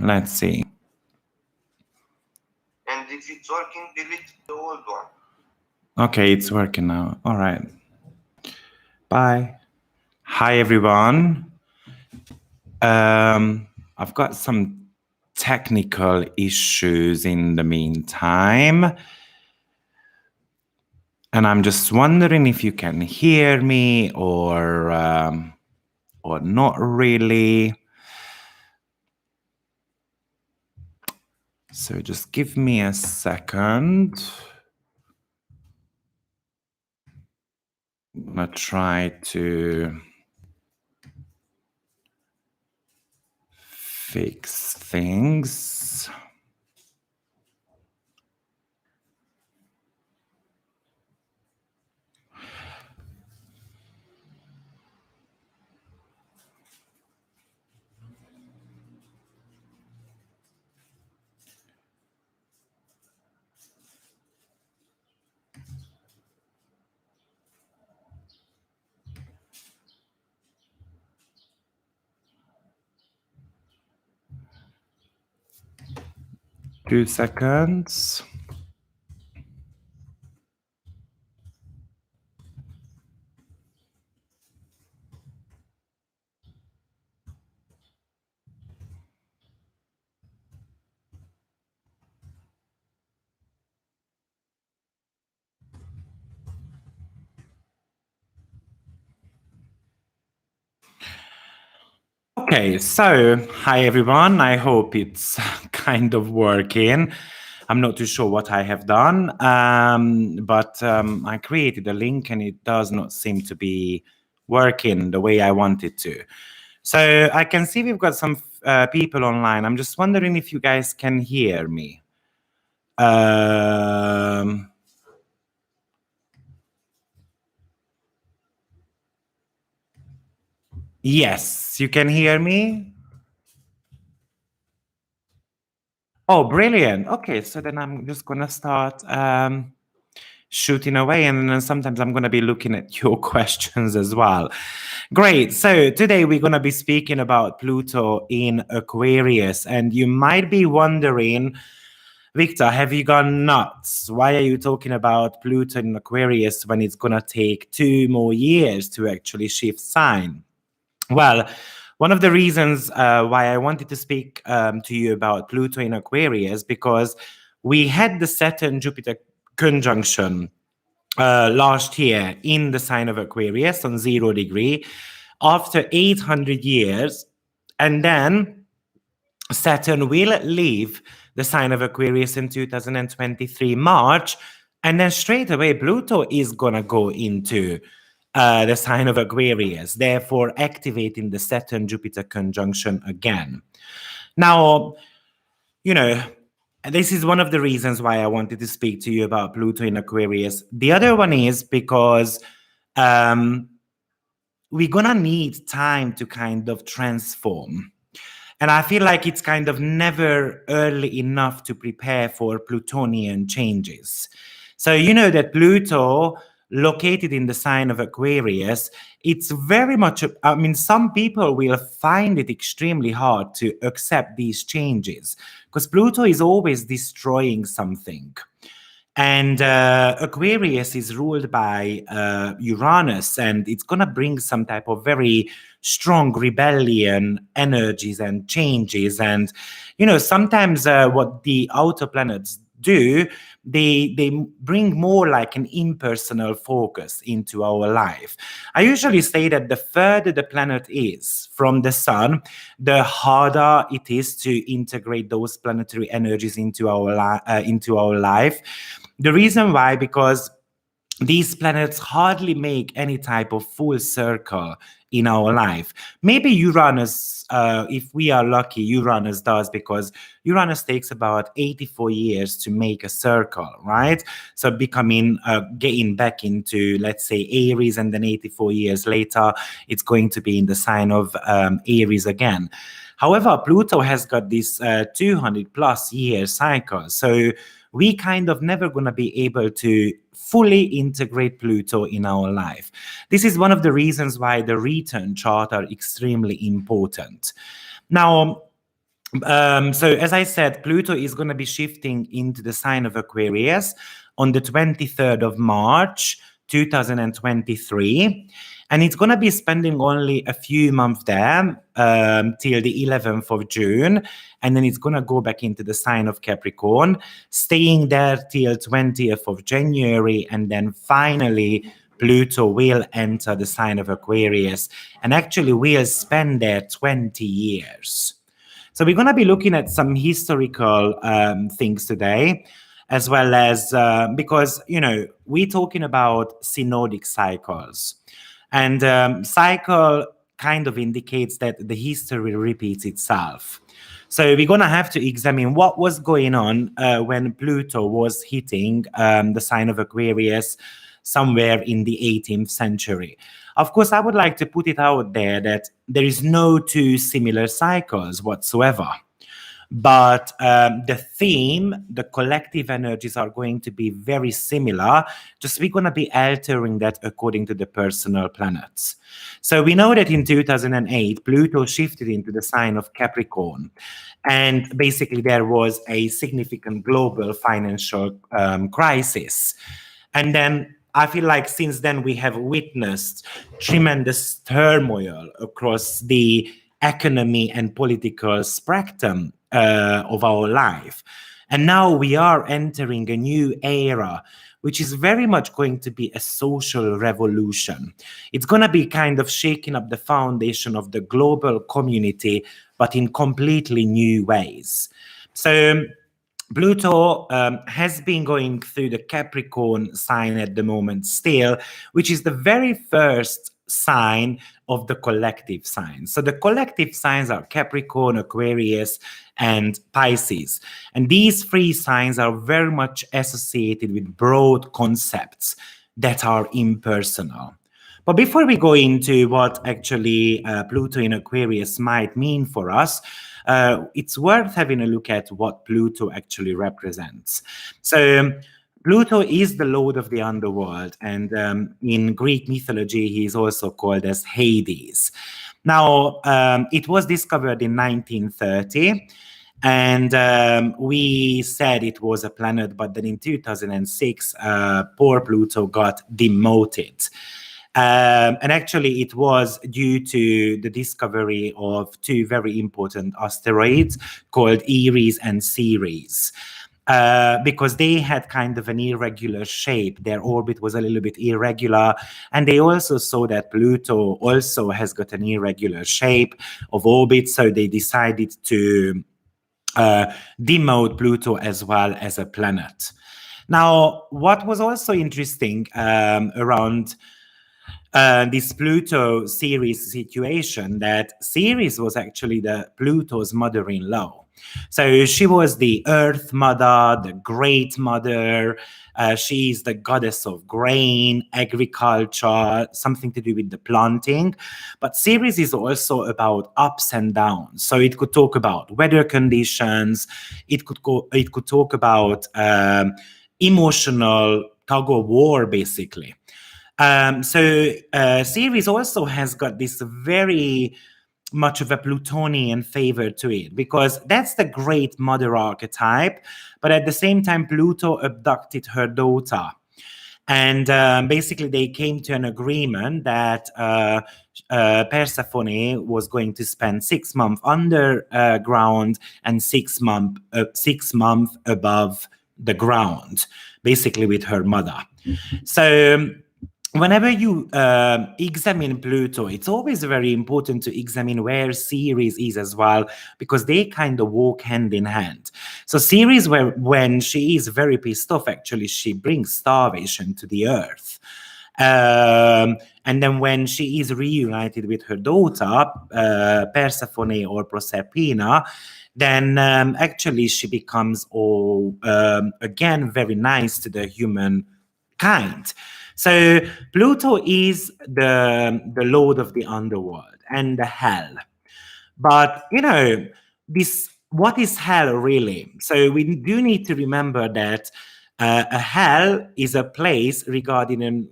let's see. And if it's working, delete the old one. Okay, it's working now. All right. Bye. Hi, everyone. I've got some technical issues in the meantime. And I'm just wondering if you can hear me or not really. So just give me a second. I'm gonna try to fix things. Two seconds. Okay, so hi everyone. I hope it's kind of working. I'm not too sure what I have done, but I created a link and it does not seem to be working the way I want it to. So I can see we've got some people online. I'm just wondering if you guys can hear me. Yes, you can hear me? Oh, brilliant. Okay, so then I'm just going to start shooting away, and then sometimes I'm going to be looking at your questions as well. Great. So today we're going to be speaking about Pluto in Aquarius, and you might be wondering, Victor, have you gone nuts? Why are you talking about Pluto in Aquarius when it's going to take 2 more years to actually shift sign? Well, one of the reasons why I wanted to speak to you about Pluto in Aquarius, because we had the Saturn-Jupiter conjunction last year in the sign of Aquarius on 0 degree after 800 years. And then Saturn will leave the sign of Aquarius in 2023 March. And then straight away, Pluto is going to go into the sign of Aquarius, therefore activating the Saturn-Jupiter conjunction again. Now, you know, this is one of the reasons why I wanted to speak to you about Pluto in Aquarius. The other one is because we're going to need time to kind of transform. And I feel like it's kind of never early enough to prepare for Plutonian changes. So you know that Pluto, located in the sign of Aquarius, it's very much, I mean, some people will find it extremely hard to accept these changes because Pluto is always destroying something. And Aquarius is ruled by Uranus, and it's going to bring some type of very strong rebellion energies and changes. And, you know, sometimes what the outer planets do, they bring more like an impersonal focus into our life. I usually say that the further the planet is from the sun, the harder it is to integrate those planetary energies into our life. The reason why, because these planets hardly make any type of full circle in our life. Maybe Uranus, if we are lucky, Uranus does, because Uranus takes about 84 years to make a circle, right? So becoming, getting back into, let's say, Aries, and then 84 years later, it's going to be in the sign of Aries again. However, Pluto has got this 200 plus year cycle. So we kind of never going to be able to fully integrate Pluto in our life. This is one of the reasons why the return chart are extremely important. Now, So as I said, Pluto is going to be shifting into the sign of Aquarius on the 23rd of March, 2023. And it's going to be spending only a few months there till the 11th of June. And then it's going to go back into the sign of Capricorn, staying there till 20th of January. And then finally, Pluto will enter the sign of Aquarius and actually will spend there 20 years. So we're going to be looking at some historical things today, as well as because, we're talking about synodic cycles. And cycle kind of indicates that the history repeats itself. So we're going to have to examine what was going on when Pluto was hitting the sign of Aquarius somewhere in the 18th century. Of course, I would like to put it out there that there is no two similar cycles whatsoever. But the theme, the collective energies are going to be very similar, just we're going to be altering that according to the personal planets. So we know that in 2008, Pluto shifted into the sign of Capricorn. And basically there was a significant global financial crisis. And then I feel like since then we have witnessed tremendous turmoil across the economy and political spectrum of our life. And now we are entering a new era, which is very much going to be a social revolution. It's going to be kind of shaking up the foundation of the global community, but in completely new ways. So Pluto has been going through the Capricorn sign at the moment still, which is the very first sign of the collective signs. So the collective signs are Capricorn, Aquarius, and Pisces. And these three signs are very much associated with broad concepts that are impersonal. But before we go into what actually Pluto in Aquarius might mean for us, it's worth having a look at what Pluto actually represents. So Pluto is the lord of the underworld, and in Greek mythology, he is also called as Hades. Now, it was discovered in 1930. And we said it was a planet, but then in 2006, poor Pluto got demoted. And actually, it was due to the discovery of two very important asteroids called Eris and Ceres. Because they had kind of an irregular shape. Their orbit was a little bit irregular. And they also saw that Pluto also has got an irregular shape of orbit. So they decided to demote Pluto as well as a planet. Now, what was also interesting around this Pluto Ceres situation, that Ceres was actually the Pluto's mother-in-law. So she was the Earth Mother, the Great Mother. She is the goddess of grain, agriculture, something to do with the planting. But Ceres is also about ups and downs. So it could talk about weather conditions. It could talk about emotional tug of war, basically. So Ceres also has got this very much of a Plutonian favor to it, because that's the great mother archetype, but at the same time, Pluto abducted her daughter. And basically, they came to an agreement that Persephone was going to spend 6 months underground and 6 months above the ground, basically with her mother. So whenever you examine Pluto, it's always very important to examine where Ceres is as well, because they kind of walk hand in hand. So Ceres, when she is very pissed off, actually, she brings starvation to the earth. And then when she is reunited with her daughter, Persephone or Proserpina, then actually she becomes again very nice to the humankind. So Pluto is the lord of the underworld and the hell. But what is hell really? So we do need to remember that a hell is a place regarding in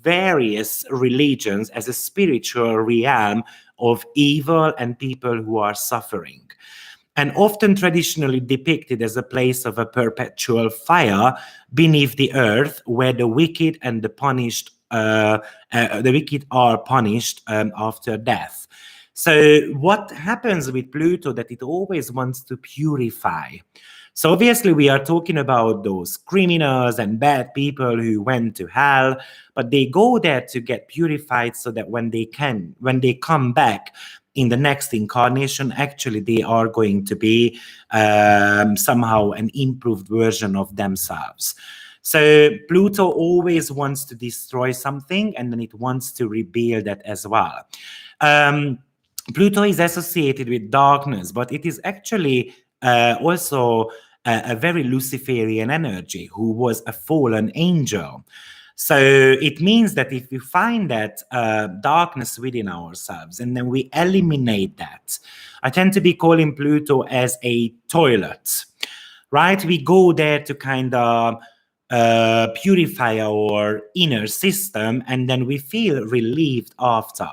various religions as a spiritual realm of evil and people who are suffering. and often traditionally depicted as a place of a perpetual fire beneath the earth, where the wicked and the wicked are punished after death. So what happens with Pluto, that it always wants to purify. So obviously we are talking about those criminals and bad people who went to hell, but they go there to get purified so that when they come back in the next incarnation, actually they are going to be somehow an improved version of themselves. So Pluto always wants to destroy something, and then it wants to rebuild that as well. Pluto is associated with darkness, but it is actually also a very Luciferian energy, who was a fallen angel. So it means that if we find that darkness within ourselves and then we eliminate that, I tend to be calling Pluto as a toilet, right? We go there to kind of purify our inner system, and then we feel relieved after.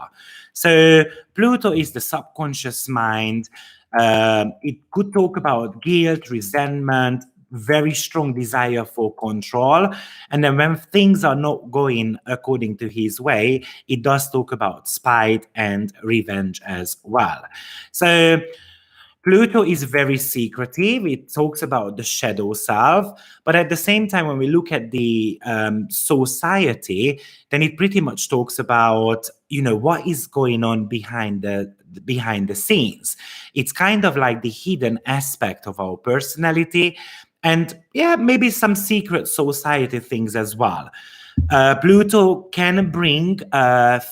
So Pluto is the subconscious mind. It could talk about guilt, resentment, very strong desire for control. And then when things are not going according to his way, it does talk about spite and revenge as well. So Pluto is very secretive. It talks about the shadow self, but at the same time, when we look at the society, then it pretty much talks about, you know, what is going on behind the scenes. It's kind of like the hidden aspect of our personality, and yeah, maybe some secret society things as well. Pluto can bring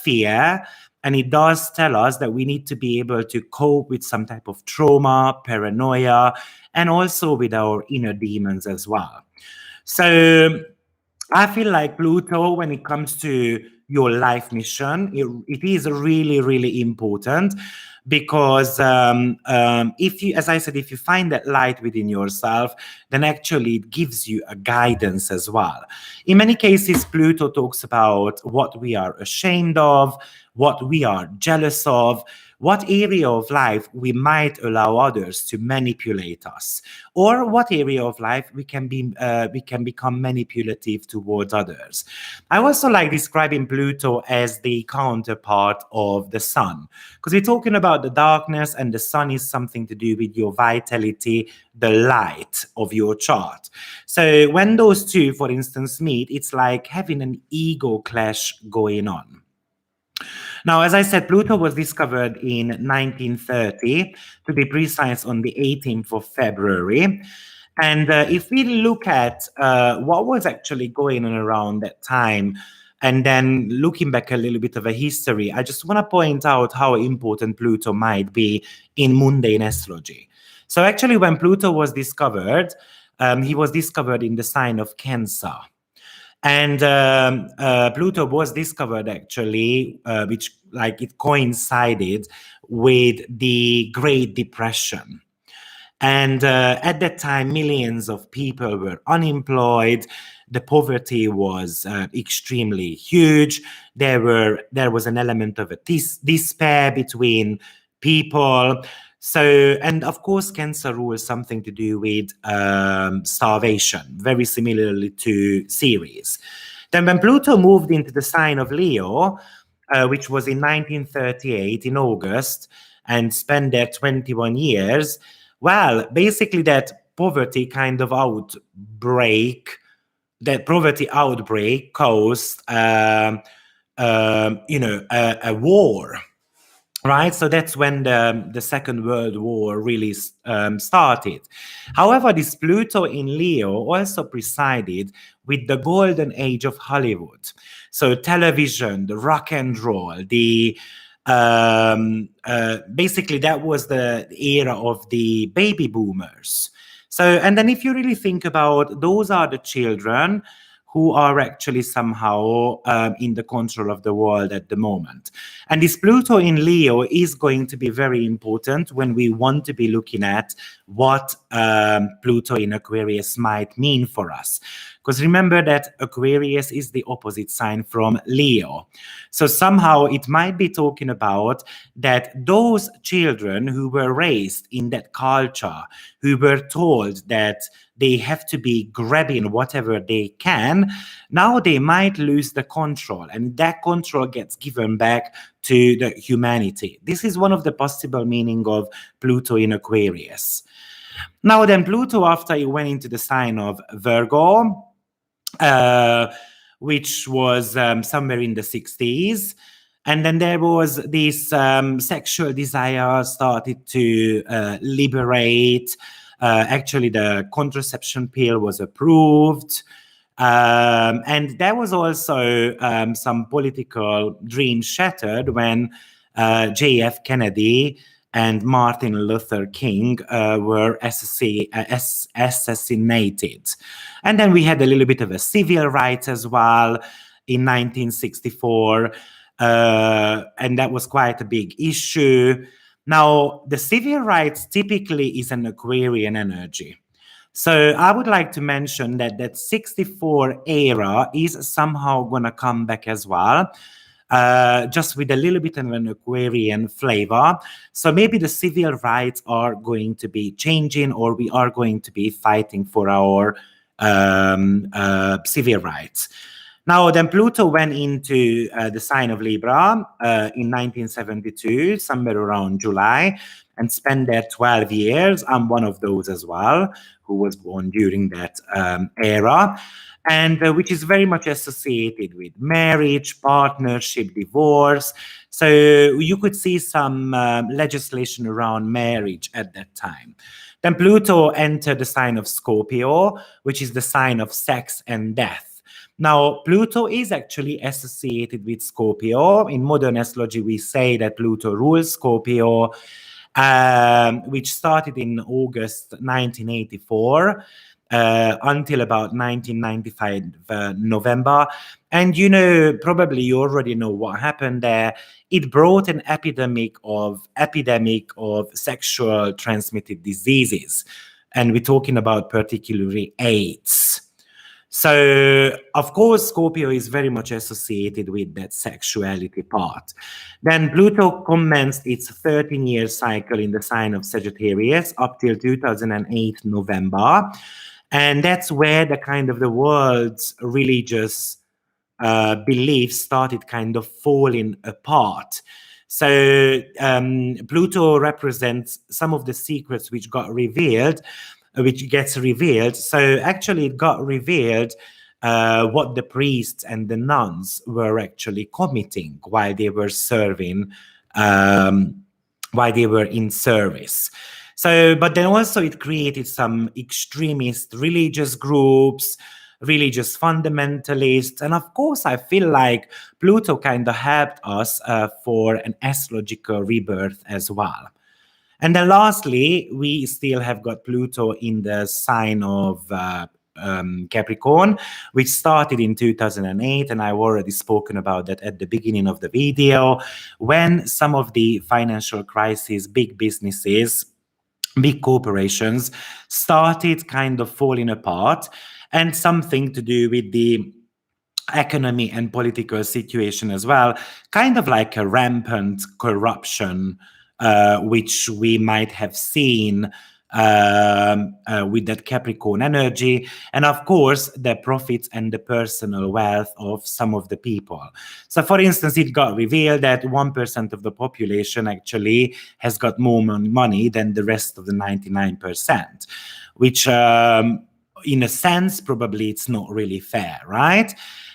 fear, and it does tell us that we need to be able to cope with some type of trauma, paranoia, and also with our inner demons as well. So I feel like Pluto, when it comes to your life mission, it is really, really important, because if you, as I said, if you find that light within yourself, then actually it gives you a guidance as well. In many cases, Pluto talks about what we are ashamed of, what we are jealous of, what area of life we might allow others to manipulate us, or what area of life we can become manipulative towards others. I also like describing Pluto as the counterpart of the sun, because we're talking about the darkness, and the sun is something to do with your vitality, the light of your chart. So when those two, for instance, meet, it's like having an ego clash going on. Now, as I said, Pluto was discovered in 1930, to be precise, on the 18th of February. And if we look at what was actually going on around that time, and then looking back a little bit of a history, I just want to point out how important Pluto might be in mundane astrology. So actually, when Pluto was discovered, he was discovered in the sign of Cancer. And Pluto was discovered actually, which like it coincided with the Great Depression. And at that time, millions of people were unemployed. The poverty was extremely huge. There was an element of a despair between people. So, and of course, Cancer rules something to do with starvation, very similarly to Ceres. Then when Pluto moved into the sign of Leo, which was in 1938 in August, and spent there 21 years, well, basically that poverty outbreak caused, a war. Right, so that's when the Second World War really started. However, this Pluto in Leo also presided with the golden age of Hollywood. So television, the rock and roll, the basically that was the era of the baby boomers. So, and then if you really think about, those are the children who are actually somehow in the control of the world at the moment. And this Pluto in Leo is going to be very important when we want to be looking at what Pluto in Aquarius might mean for us. Because remember that Aquarius is the opposite sign from Leo. So somehow it might be talking about that those children who were raised in that culture, who were told that they have to be grabbing whatever they can, now they might lose the control, and that control gets given back to the humanity. This is one of the possible meaning of Pluto in Aquarius. Now then, Pluto, after he went into the sign of Virgo, which was somewhere in the 60s, and then there was this sexual desire started to liberate. Actually, the contraception pill was approved. And there was also some political dreams shattered when J.F. Kennedy and Martin Luther King were assassinated. And then we had a little bit of a civil rights as well in 1964. And that was quite a big issue. Now, the civil rights typically is an Aquarian energy. So I would like to mention that that 64 era is somehow going to come back as well, just with a little bit of an Aquarian flavor. So maybe the civil rights are going to be changing, or we are going to be fighting for our civil rights. Now, then Pluto went into the sign of Libra in 1972, somewhere around July, and spent there 12 years. I'm one of those as well, who was born during that era, and which is very much associated with marriage, partnership, divorce. So you could see some legislation around marriage at that time. Then Pluto entered the sign of Scorpio, which is the sign of sex and death. Now, Pluto is actually associated with Scorpio. In modern astrology, we say that Pluto rules Scorpio, which started in August 1984 until about 1995 November. And you know, probably you already know what happened there. It brought an epidemic of sexual transmitted diseases. And we're talking about particularly AIDS. So, of course, Scorpio is very much associated with that sexuality part. Then Pluto commenced its 13-year cycle in the sign of Sagittarius up till 2008 November. And that's where the kind of the world's religious beliefs started kind of falling apart. So Pluto represents some of the secrets which got revealed, which gets revealed. So actually it got revealed what the priests and the nuns were actually committing while they were serving, while they were in service. So, but then also it created some extremist religious groups, religious fundamentalists. And of course, I feel like Pluto kind of helped us for an astrological rebirth as well. And then lastly, we still have got Pluto in the sign of Capricorn, which started in 2008. And I've already spoken about that at the beginning of the video, when some of the financial crises, big businesses, big corporations started kind of falling apart, and something to do with the economy and political situation as well, kind of like a rampant corruption, which we might have seen with that Capricorn energy, and of course the profits and the personal wealth of some of the people. So for instance, it got revealed that 1% of the population actually has got more money than the rest of the 99%, which in a sense probably it's not really fair, right?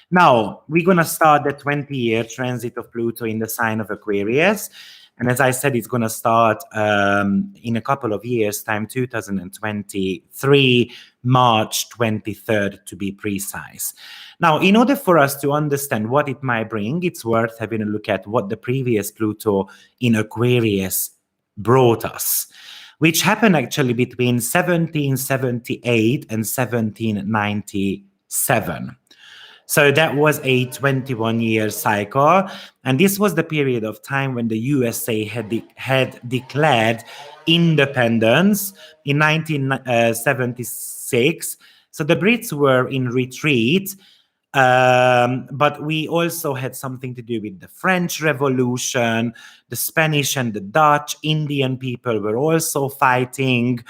Now we're going to start the 20-year transit of Pluto in the sign of Aquarius. And as I said, it's going to start in a couple of years' time, 2023, March 23rd, to be precise. Now, in order for us to understand what it might bring, it's worth having a look at what the previous Pluto in Aquarius brought us, which happened actually between 1778 and 1797. So that was a 21-year cycle. And this was the period of time when the USA had declared independence in 1976. So the Brits were in retreat. But we also had something to do with the French Revolution, the Spanish and the Dutch, Indian people were also fighting.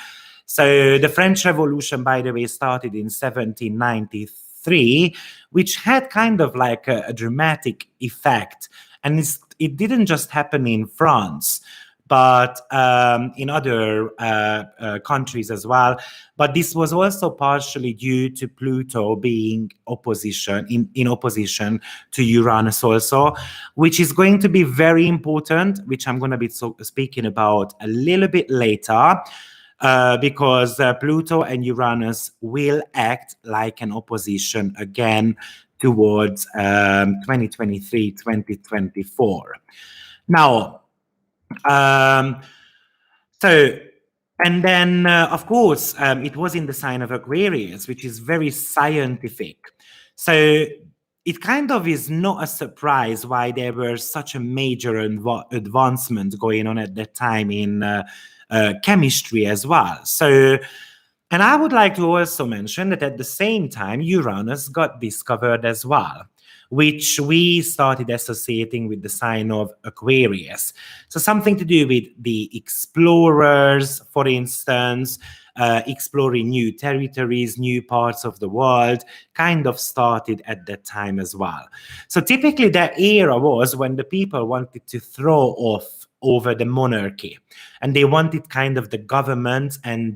So the French Revolution, by the way, started in 1793, which had kind of like a dramatic effect. And it didn't just happen in France, but in other countries as well. But this was also partially due to Pluto being in opposition to Uranus also, which is going to be very important, which I'm going to be speaking about a little bit later. Because Pluto and Uranus will act like an opposition again towards 2023, 2024. Now, so, and then, of course, it was in the sign of Aquarius, which is very scientific. So it kind of is not a surprise why there were such a major advancement going on at that time in chemistry as well. So, and I would like to also mention that at the same time, Uranus got discovered as well, which we started associating with the sign of Aquarius. So something to do with the explorers, for instance, exploring new territories, new parts of the world, kind of started at that time as well. So typically that era was when the people wanted to throw off over the monarchy, and they wanted kind of the government and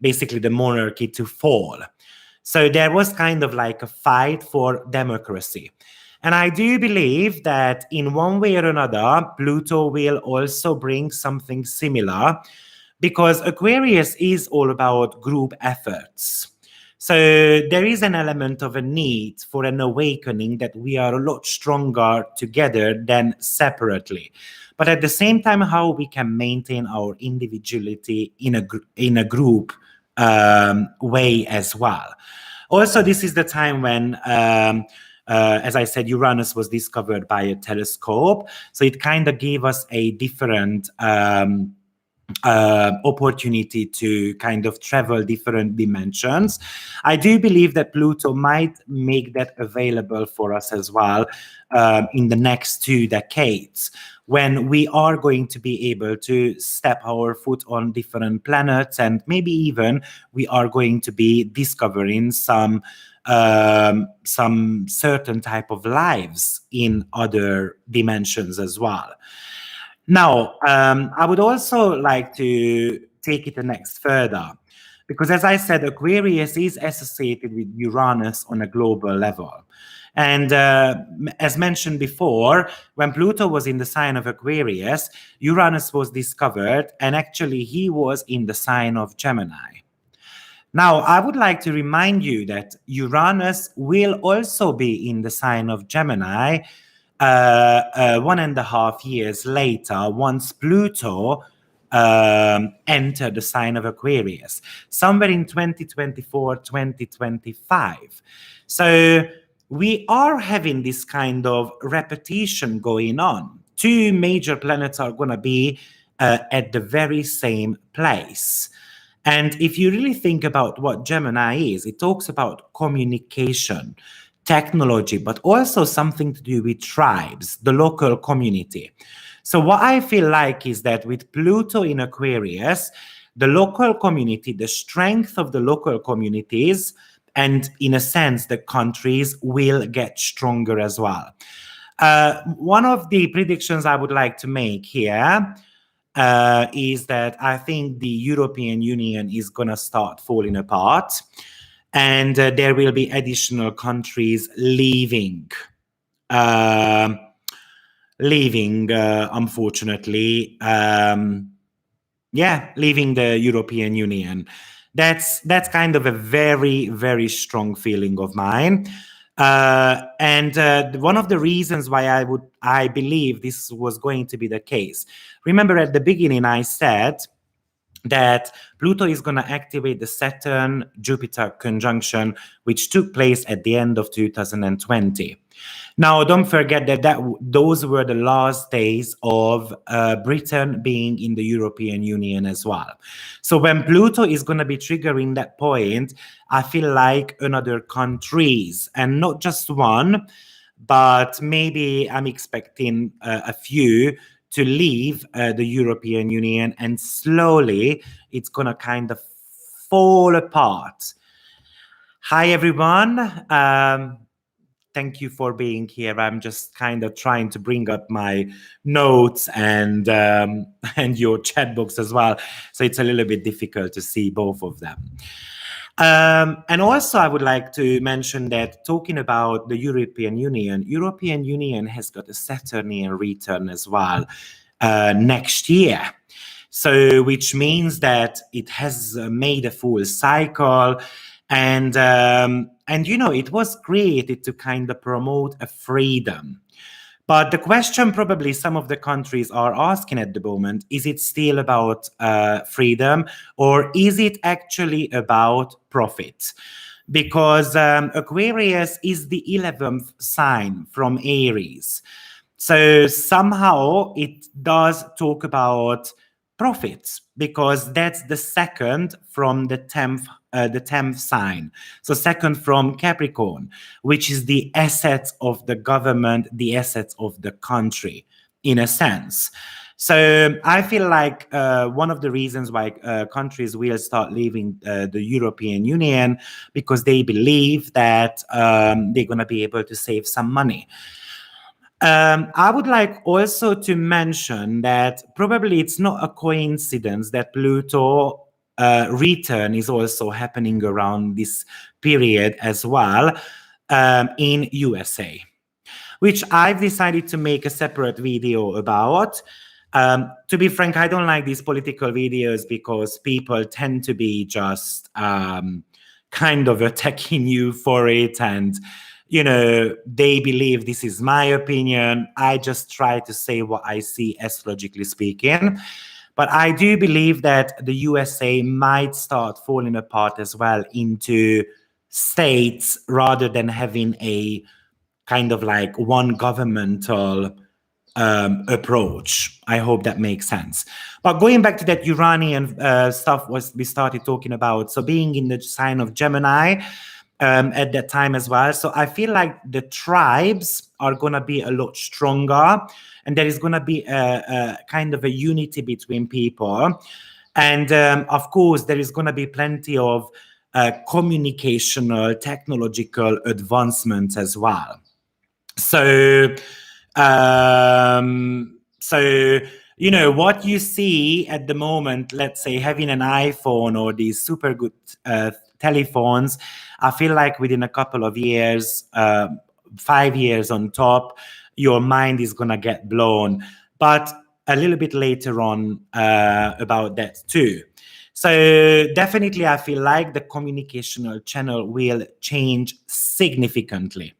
basically the monarchy to fall. So there was kind of like a fight for democracy. And I do believe that in one way or another, Pluto will also bring something similar, because Aquarius is all about group efforts. So there is an element of a need for an awakening that we are a lot stronger together than separately. But at the same time, how we can maintain our individuality in a group way as well. Also, this is the time when, as I said, Uranus was discovered by a telescope. So it kind of gave us a different opportunity to kind of travel different dimensions. I do believe that Pluto might make that available for us as well in the next 2 decades, when we are going to be able to step our foot on different planets, and maybe even we are going to be discovering some certain type of lives in other dimensions as well. Now, I would also like to take it the next further, because as I said, Aquarius is associated with Uranus on a global level. And as mentioned before, when Pluto was in the sign of Aquarius, Uranus was discovered, and actually he was in the sign of Gemini. Now, I would like to remind you that Uranus will also be in the sign of Gemini 1.5 years later, once Pluto entered the sign of Aquarius, somewhere in 2024, 2025. So we are having this kind of repetition going on. 2 major planets are going to be at the very same place. And if you really think about what Gemini is, it talks about communication, technology, but also something to do with tribes, the local community. So what I feel like is that with Pluto in Aquarius, the local community, the strength of the local communities, and in a sense, the countries will get stronger as well. One of the predictions I would like to make here is that I think the European Union is going to start falling apart, and there will be additional countries leaving, unfortunately. Leaving the European Union. That's kind of a very, very strong feeling of mine. And one of the reasons why I believe this was going to be the case. Remember at the beginning I said that Pluto is going to activate the Saturn-Jupiter conjunction, which took place at the end of 2020. Now, don't forget that those were the last days of Britain being in the European Union as well. So when Pluto is going to be triggering that point, I feel like another countries, and not just one, but maybe I'm expecting a few to leave the European Union, and slowly it's going to kind of fall apart. Hi, everyone. Thank you for being here. I'm just kind of trying to bring up my notes and your chat box as well. So it's a little bit difficult to see both of them. And also, I would like to mention that talking about the European Union has got a Saturnian return as well next year. So, which means that it has made a full cycle, and it was created to kind of promote a freedom. But the question probably some of the countries are asking at the moment, is it still about freedom, or is it actually about profit? Because Aquarius is the 11th sign from Aries. So somehow it does talk about profits, because that's the second from the 10th sign. So second from Capricorn, which is the assets of the government, the assets of the country, in a sense. So I feel like one of the reasons why countries will start leaving the European Union, because they believe that they're going to be able to save some money. I would like also to mention that probably it's not a coincidence that Pluto return is also happening around this period as well in USA, which I've decided to make a separate video about. To be frank, I don't like these political videos because people tend to be just kind of attacking you for it, and they believe this is my opinion. I just try to say what I see astrologically speaking. But I do believe that the USA might start falling apart as well into states, rather than having a kind of like one governmental approach. I hope that makes sense. But going back to that Uranian stuff we started talking about, so being in the sign of Gemini, at that time as well. So I feel like the tribes are going to be a lot stronger, and there is going to be a kind of a unity between people. And of course, there is going to be plenty of communicational, technological advancements as well. So, what you see at the moment, let's say having an iPhone or these super good telephones, I feel like within a couple of years, 5 years on top, your mind is going to get blown. But a little bit later on about that too. So definitely, I feel like the communicational channel will change significantly.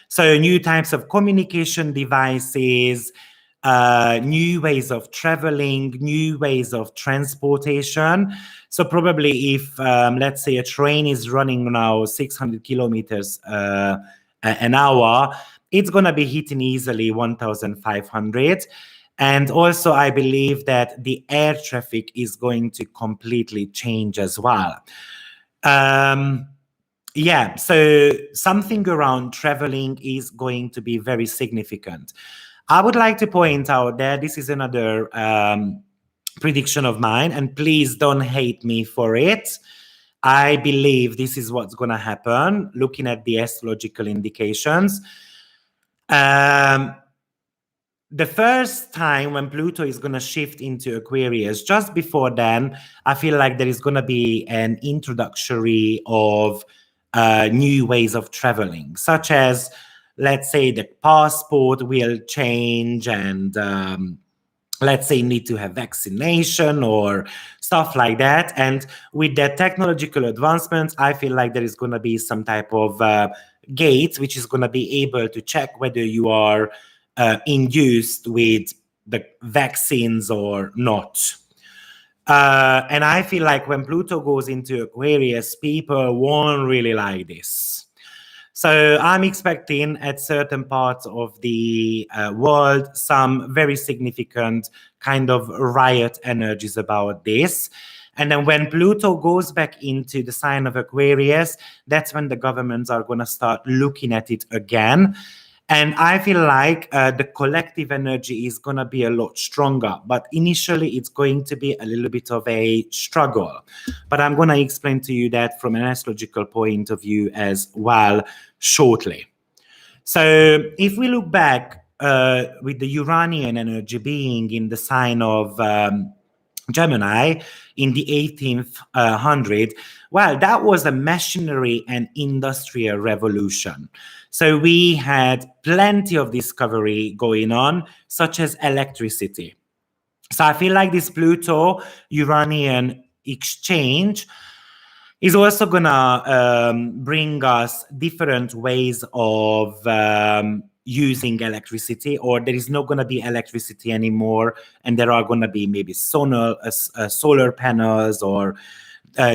So new types of communication devices, new ways of traveling, new ways of transportation. So probably if, let's say, a train is running now 600 kilometers an hour, it's going to be hitting easily 1,500. And also, I believe that the air traffic is going to completely change as well. Yeah, so something around traveling is going to be very significant. I would like to point out that this is another prediction of mine, and please don't hate me for it. I believe this is what's going to happen, looking at the astrological indications. The first time when Pluto is going to shift into Aquarius, just before then, I feel like there is going to be an introductory of new ways of traveling, such as, let's say, the passport will change, and let's say need to have vaccination or stuff like that. And with the technological advancements, I feel like there is going to be some type of gate which is going to be able to check whether you are induced with the vaccines or not. And I feel like when Pluto goes into Aquarius, people won't really like this. So I'm expecting at certain parts of the world some very significant kind of riot energies about this. And then when Pluto goes back into the sign of Aquarius, that's when the governments are going to start looking at it again. And I feel like the collective energy is going to be a lot stronger, but initially it's going to be a little bit of a struggle. But I'm going to explain to you that from an astrological point of view as well shortly. So if we look back with the Uranian energy being in the sign of Gemini in the 18th hundred, well, that was a machinery and industrial revolution. So we had plenty of discovery going on, such as electricity. So I feel like this Pluto-Uranian exchange is also gonna bring us different ways of using electricity, or there is not gonna be electricity anymore, and there are gonna be maybe solar panels or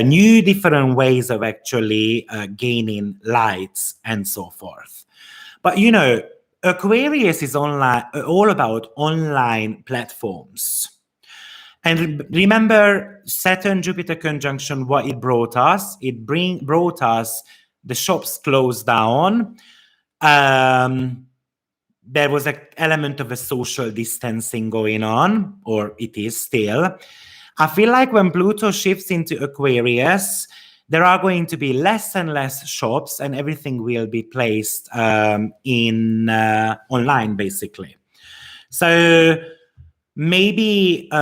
new different ways of actually gaining lights and so forth. But you know, Aquarius is online, all about online platforms. And remember Saturn-Jupiter conjunction, what it brought us? It brought us the shops closed down. There was an element of a social distancing going on, or it is still. I feel like when Pluto shifts into Aquarius, there are going to be less and less shops, and everything will be placed in online, basically. So maybe it's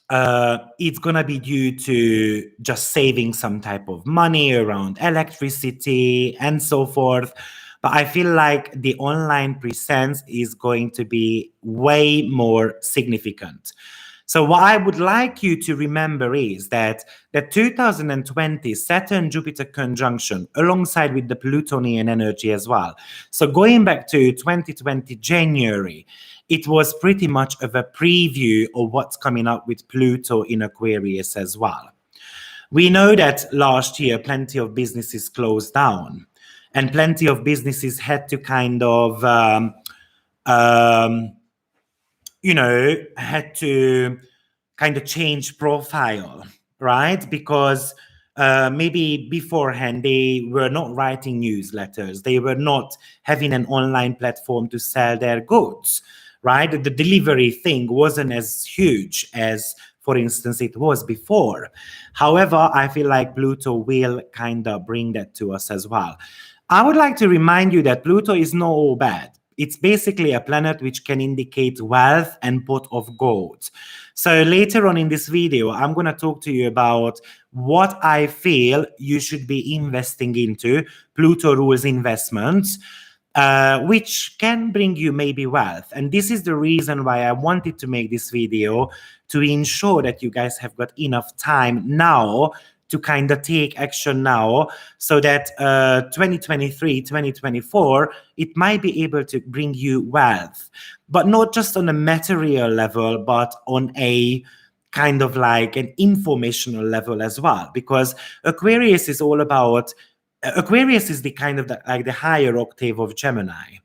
going to be due to just saving some type of money around electricity and so forth. But I feel like the online presence is going to be way more significant. So what I would like you to remember is that the 2020 Saturn-Jupiter conjunction, alongside with the Plutonian energy as well. So going back to 2020 January, it was pretty much of a preview of what's coming up with Pluto in Aquarius as well. We know that last year, plenty of businesses closed down, and plenty of businesses had to kind of had to kind of change profile, right? Because maybe beforehand they were not writing newsletters, they were not having an online platform to sell their goods, right? The delivery thing wasn't as huge as, for instance, it was before. However, I feel like Pluto will kind of bring that to us as well. I would like to remind you that Pluto is not all bad. It's basically a planet which can indicate wealth and pot of gold. So later on in this video, I'm going to talk to you about what I feel you should be investing into. Pluto rules investments, which can bring you maybe wealth. And this is the reason why I wanted to make this video, to ensure that you guys have got enough time now to kind of take action now, so that 2023, 2024, it might be able to bring you wealth, but not just on a material level, but on a kind of like an informational level as well, because Aquarius is all about, Aquarius is the kind of like the higher octave of Gemini,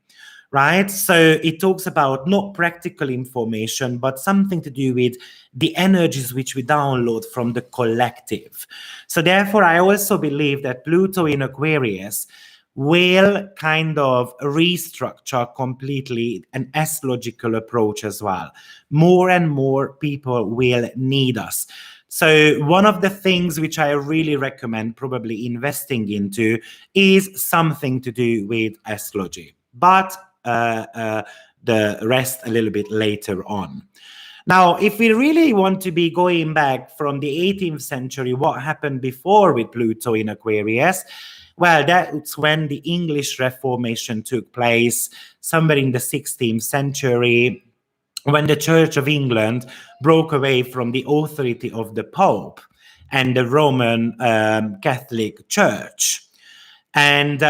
right? So it talks about not practical information, but something to do with the energies which we download from the collective. So therefore, I also believe that Pluto in Aquarius will kind of restructure completely an astrological approach as well. More and more people will need us. So one of the things which I really recommend probably investing into is something to do with astrology, but the rest a little bit later on. Now, if we really want to be going back from the 18th century, what happened before with Pluto in Aquarius? Well, that's when the English Reformation took place, somewhere in the 16th century, when the Church of England broke away from the authority of the Pope and the Roman Catholic Church. And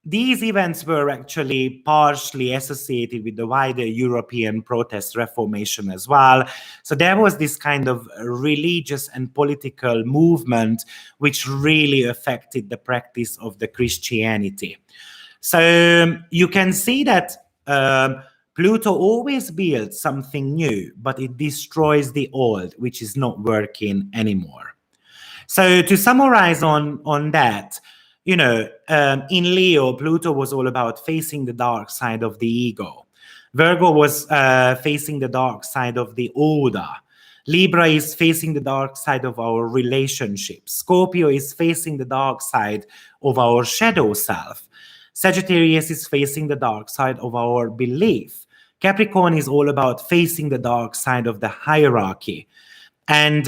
these events were actually partially associated with the wider European protest reformation as well. So there was this kind of religious and political movement which really affected the practice of the Christianity. So you can see that Pluto always builds something new, but it destroys the old, which is not working anymore. So to summarize on that, in Leo, Pluto was all about facing the dark side of the ego. Virgo was facing the dark side of the order. Libra is facing the dark side of our relationships. Scorpio is facing the dark side of our shadow self. Sagittarius is facing the dark side of our belief. Capricorn is all about facing the dark side of the hierarchy. And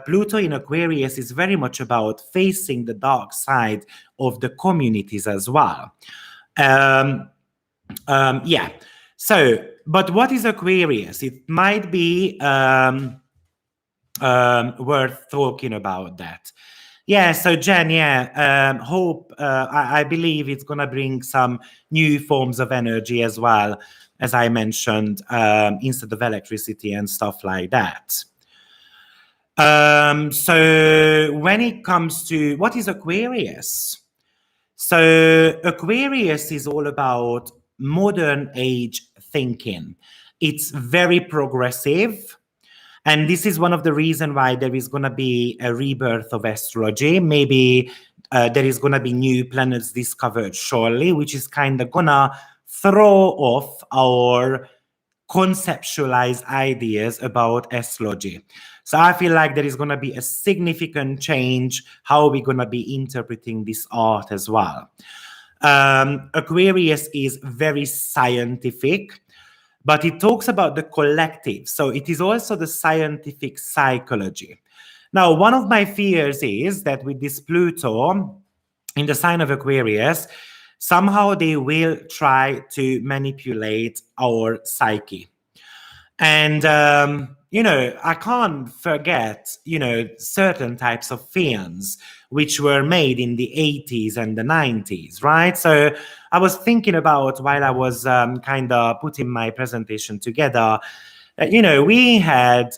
Pluto in Aquarius is very much about facing the dark side of the communities as well. Yeah. So, but what is Aquarius? It might be worth talking about that. Yeah, so Jen, hope, I believe it's going to bring some new forms of energy as well, as I mentioned, instead of electricity and stuff like that. So when it comes to what is Aquarius? So Aquarius is all about modern age thinking. It's very progressive. And this is one of the reasons why there is going to be a rebirth of astrology. Maybe there is going to be new planets discovered shortly, which is kind of going to throw off our conceptualized ideas about astrology. So I feel like there is going to be a significant change how we're going to be interpreting this art as well. Aquarius is very scientific, but it talks about the collective. So it is also the scientific psychology. Now, one of my fears is that with this Pluto in the sign of Aquarius, somehow they will try to manipulate our psyche. And, I can't forget, certain types of films which were made in the 80s and the 90s, right? So I was thinking about while I was kind of putting my presentation together, we had,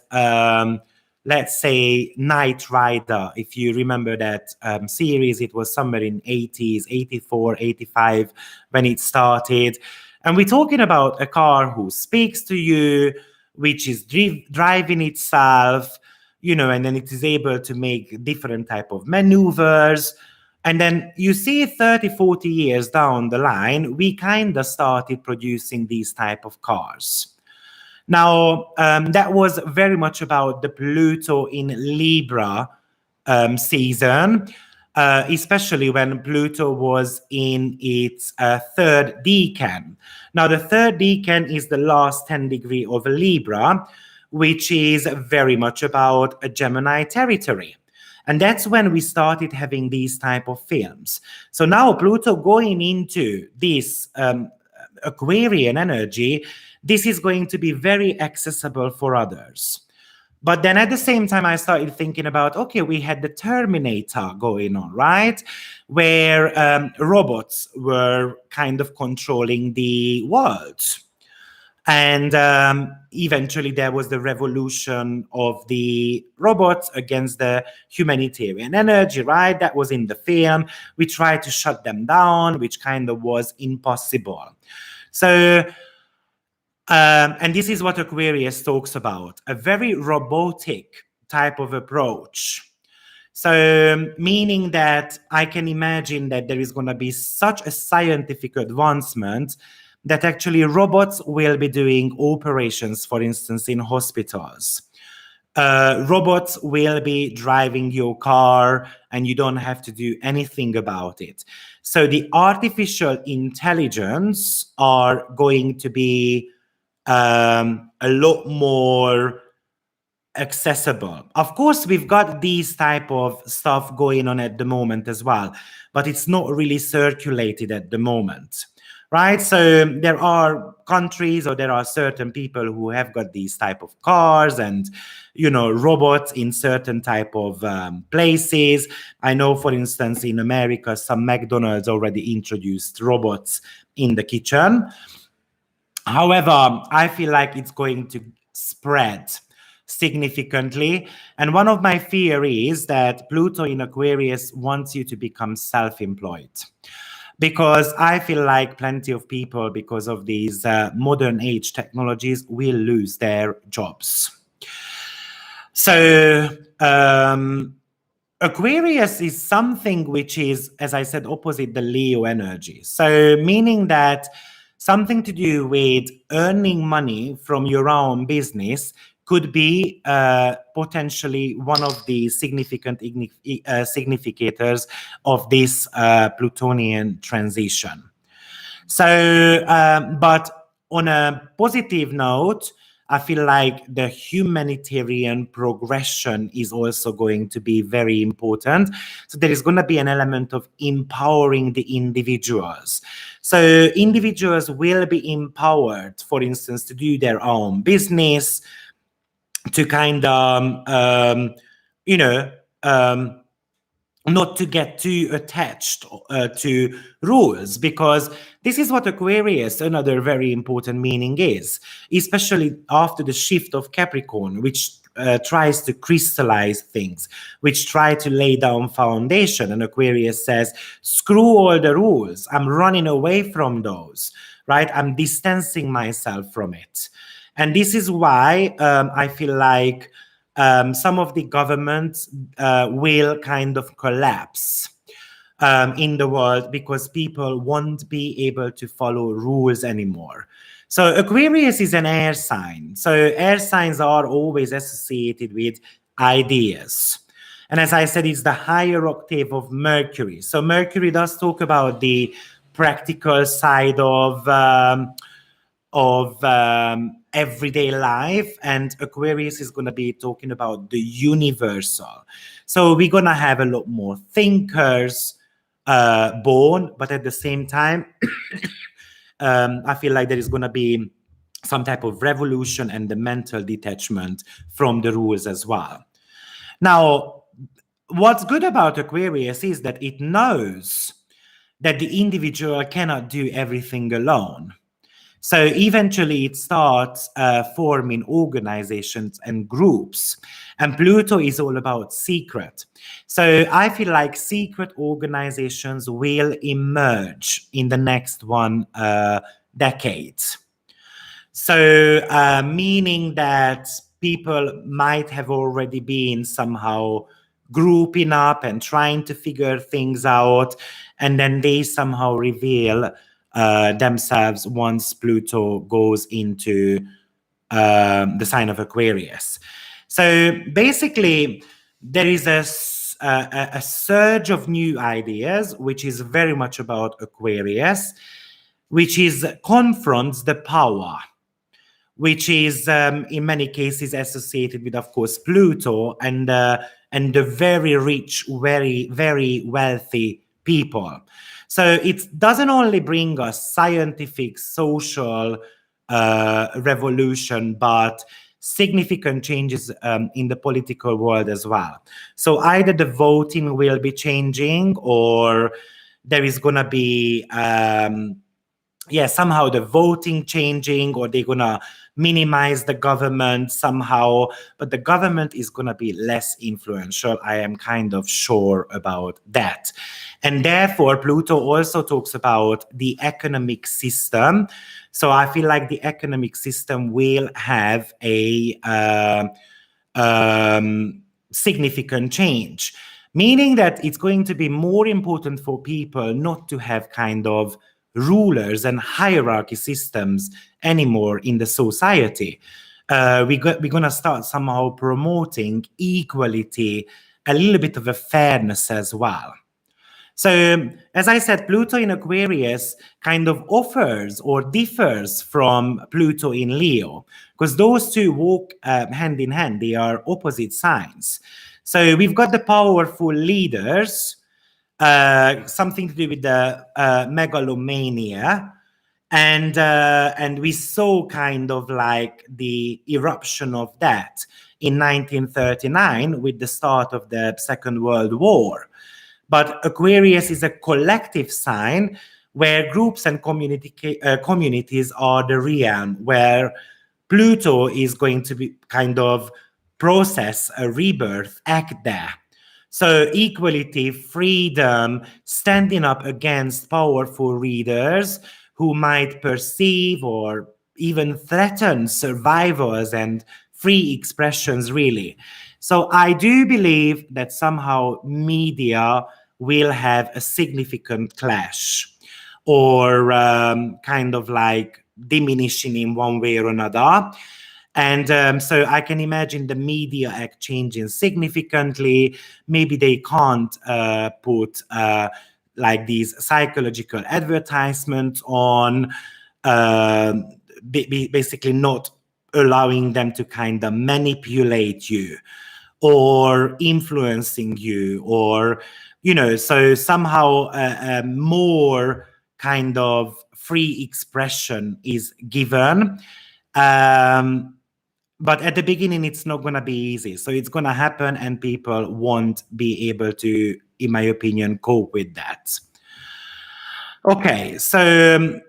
let's say, Knight Rider. If you remember that series, it was somewhere in 80s, 84, 85 when it started. And we're talking about a car who speaks to you, which is driving itself, and then it is able to make different type of maneuvers. And then you see 30, 40 years down the line, we kind of started producing these type of cars. Now, that was very much about the Pluto in Libra season, especially when Pluto was in its third decan. Now, the third decan is the last 10 degree of Libra, which is very much about a Gemini territory. And that's when we started having these type of films. So now Pluto going into this Aquarian energy, this is going to be very accessible for others. But then at the same time, I started thinking about, okay, we had the Terminator going on, right? Where robots were kind of controlling the world. And eventually there was the revolution of the robots against the humanitarian energy, right? That was in the film. We tried to shut them down, which kind of was impossible. So, and this is what Aquarius talks about, a very robotic type of approach. So, meaning that I can imagine that there is going to be such a scientific advancement that actually robots will be doing operations, for instance, in hospitals. Robots will be driving your car and you don't have to do anything about it. So the artificial intelligence are going to be a lot more accessible. Of course, we've got these type of stuff going on at the moment as well, but it's not really circulated at the moment, right? So there are countries or there are certain people who have got these type of cars and, you know, robots in certain type of places. I know, for instance, in America, some McDonald's already introduced robots in the kitchen. However, I feel like it's going to spread significantly. And one of my fear is that Pluto in Aquarius wants you to become self-employed. Because I feel like plenty of people, because of these modern age technologies, will lose their jobs. So Aquarius is something which is, as I said, opposite the Leo energy. So meaning that something to do with earning money from your own business could be potentially one of the significant significators of this Plutonian transition. So, but on a positive note, I feel like the humanitarian progression is also going to be very important. So there is going to be an element of empowering the individuals. So individuals will be empowered, for instance, to do their own business, to kind of, you know, not to get too attached to rules, because this is what Aquarius, another very important meaning is, especially after the shift of Capricorn, which tries to crystallize things, which try to lay down foundation. And Aquarius says, screw all the rules. I'm running away from those, right? I'm distancing myself from it. And this is why I feel like some of the governments will kind of collapse in the world, because people won't be able to follow rules anymore. So Aquarius is an air sign. So air signs are always associated with ideas. And as I said, it's the higher octave of Mercury. So Mercury does talk about the practical side of everyday life, and Aquarius is going to be talking about the universal. So we're going to have a lot more thinkers born, but at the same time I feel like there is going to be some type of revolution and the mental detachment from the rules as well. Now, what's good about Aquarius is that it knows that the individual cannot do everything alone. So eventually it starts forming organizations and groups. And Pluto is all about secret. So I feel like secret organizations will emerge in the next decade. So meaning that people might have already been somehow grouping up and trying to figure things out, and then they somehow reveal themselves once Pluto goes into the sign of Aquarius. So basically, there is a surge of new ideas, which is very much about Aquarius, which is confronts the power, which is in many cases associated with, of course, Pluto and the very rich, very, very wealthy people. So it doesn't only bring us scientific, social revolution, but significant changes in the political world as well. So either the voting will be changing, or there is going to be somehow the voting changing, or they're gonna minimize the government somehow, but the government is gonna be less influential. I am kind of sure about that. And therefore, Pluto also talks about the economic system. So I feel like the economic system will have a significant change, meaning that it's going to be more important for people not to have kind of rulers and hierarchy systems anymore in the society. We're going to start somehow promoting equality, a little bit of a fairness as well. So, as I said, Pluto in Aquarius kind of offers or differs from Pluto in Leo, because those two walk hand in hand. They are opposite signs. So we've got the powerful leaders, something to do with the megalomania, And we saw kind of like the eruption of that in 1939 with the start of the Second World War. But Aquarius is a collective sign where groups and communities are the realm, where Pluto is going to be kind of process a rebirth act there. So equality, freedom, standing up against powerful leaders who might perceive or even threaten survivors and free expressions, really. So I do believe that somehow media will have a significant clash or kind of like diminishing in one way or another. And so I can imagine the media act changing significantly. Maybe they can't put like these psychological advertisements on, basically not allowing them to kind of manipulate you or influencing you, or, you know, so somehow more kind of free expression is given. But at the beginning, it's not going to be easy. So it's going to happen, and people won't be able to, in my opinion, cope with that. Okay, so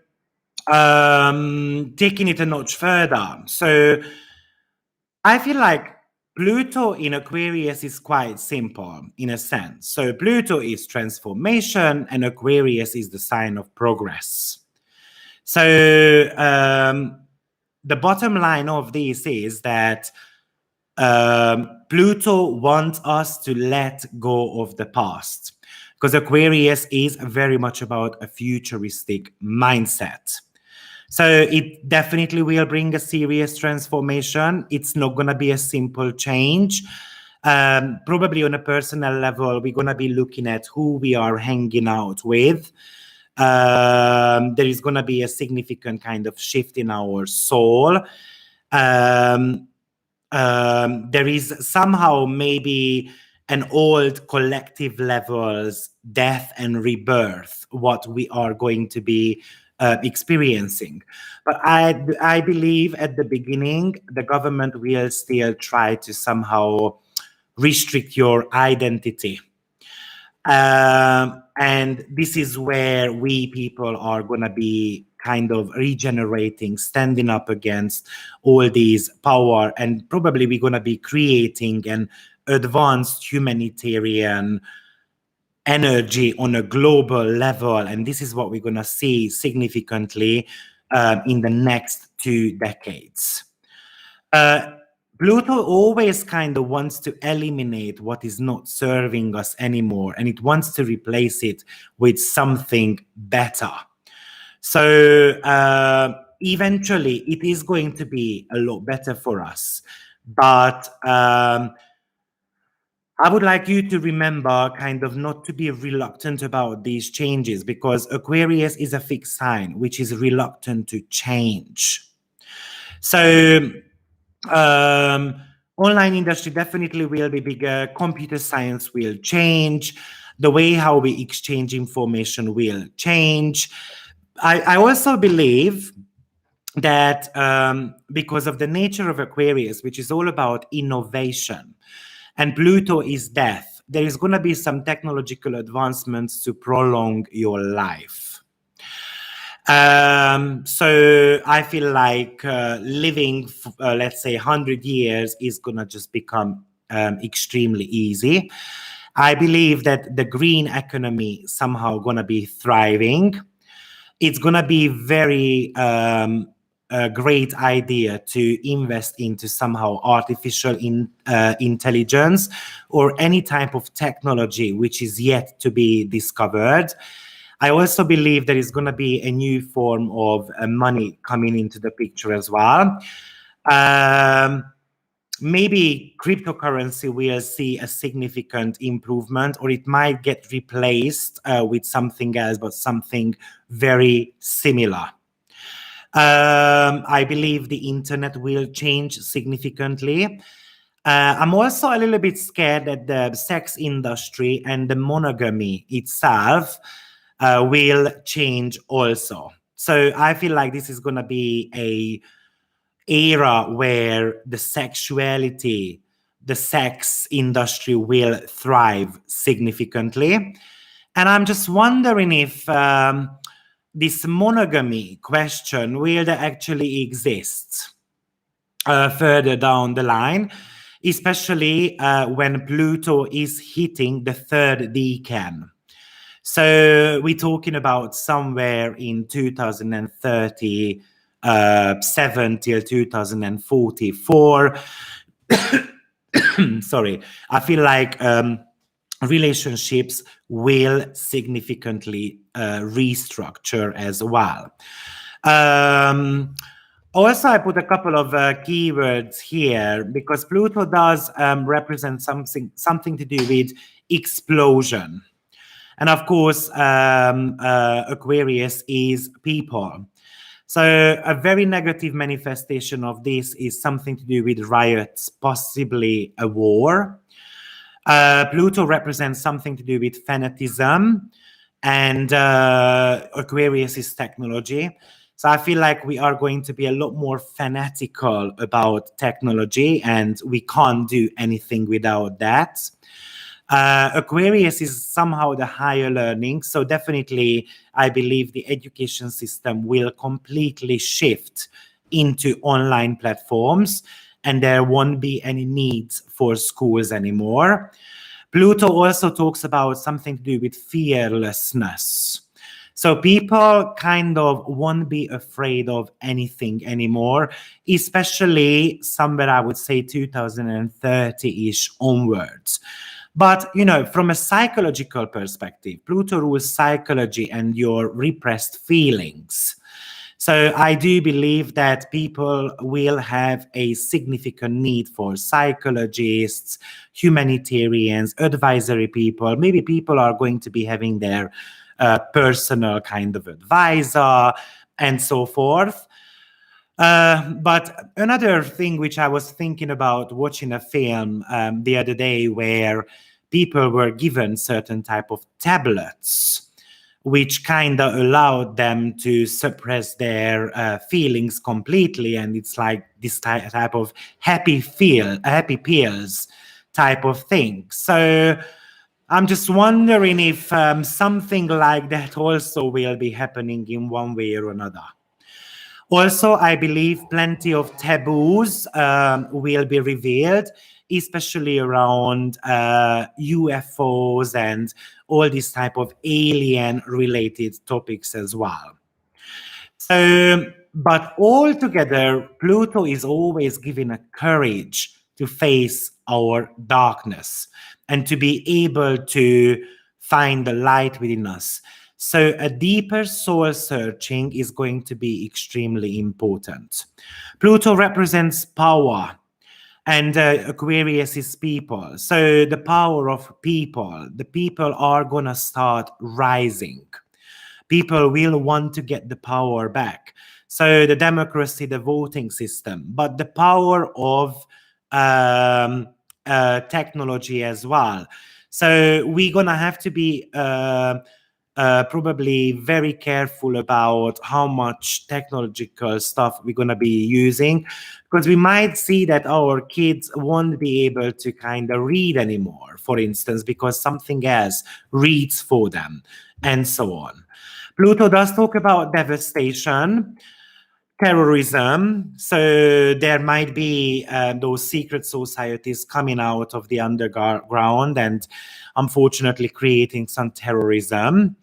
taking it a notch further. So I feel like Pluto in Aquarius is quite simple in a sense. So Pluto is transformation, and Aquarius is the sign of progress. So the bottom line of this is that Pluto wants us to let go of the past, because Aquarius is very much about a futuristic mindset. So it definitely will bring a serious transformation. It's not going to be a simple change. Probably on a personal level, we're going to be looking at who we are hanging out with. There is going to be a significant kind of shift in our soul. There is somehow maybe an old collective levels death and rebirth, what we are going to be experiencing. But I believe at the beginning, the government will still try to somehow restrict your identity. And this is where we people are going to be kind of regenerating, standing up against all these power, and probably we're going to be creating an advanced humanitarian energy on a global level. And this is what we're going to see significantly in the next 2 decades. Pluto always kind of wants to eliminate what is not serving us anymore, and it wants to replace it with something better. So eventually it is going to be a lot better for us. But I would like you to remember kind of not to be reluctant about these changes, because Aquarius is a fixed sign, which is reluctant to change. So online industry definitely will be bigger. Computer science will change. The way how we exchange information will change. I also believe that because of the nature of Aquarius, which is all about innovation, and Pluto is death, there is going to be some technological advancements to prolong your life. So I feel like living, let's say, 100 years is going to just become extremely easy. I believe that the green economy somehow going to be thriving. It's going to be very a great idea to invest into somehow artificial intelligence or any type of technology which is yet to be discovered. I also believe there is going to be a new form of money coming into the picture as well. Maybe cryptocurrency will see a significant improvement, or it might get replaced with something else, but something very similar. I believe the internet will change significantly. I'm also a little bit scared that the sex industry and the monogamy itself will change also. So I feel like this is going to be a era where the sexuality, the sex industry will thrive significantly. And I'm just wondering if this monogamy question will actually exist further down the line, especially when Pluto is hitting the third decan. So we're talking about somewhere in 2037 till 2044. Sorry, I feel like relationships will significantly restructure as well. Also, I put a couple of keywords here because Pluto does represent something to do with explosion. And of course, Aquarius is people. So a very negative manifestation of this is something to do with riots, possibly a war. Pluto represents something to do with fanatism, and Aquarius is technology. So I feel like we are going to be a lot more fanatical about technology, and we can't do anything without that. Aquarius is somehow the higher learning. So definitely, I believe the education system will completely shift into online platforms, and there won't be any needs for schools anymore. Pluto also talks about something to do with fearlessness. So people kind of won't be afraid of anything anymore, especially somewhere I would say 2030-ish onwards. But, you know, from a psychological perspective, Pluto rules psychology and your repressed feelings. So I do believe that people will have a significant need for psychologists, humanitarians, advisory people. Maybe people are going to be having their personal kind of advisor and so forth. But another thing which I was thinking about watching a film the other day where people were given certain type of tablets which kind of allowed them to suppress their feelings completely, and it's like this type of happy pills type of thing. So I'm just wondering if something like that also will be happening in one way or another. Also, I believe plenty of taboos will be revealed, especially around UFOs and all these type of alien-related topics as well. So, but altogether, Pluto is always given a courage to face our darkness and to be able to find the light within us. So a deeper soul searching is going to be extremely important. Pluto represents power, and Aquarius is people. So the power of people, the people are going to start rising. People will want to get the power back. So the democracy, the voting system, but the power of technology as well. So we're going to have to be probably very careful about how much technological stuff we're going to be using, because we might see that our kids won't be able to kind of read anymore, for instance, because something else reads for them and so on. Pluto does talk about devastation, terrorism. So there might be those secret societies coming out of the underground and unfortunately creating some terrorism.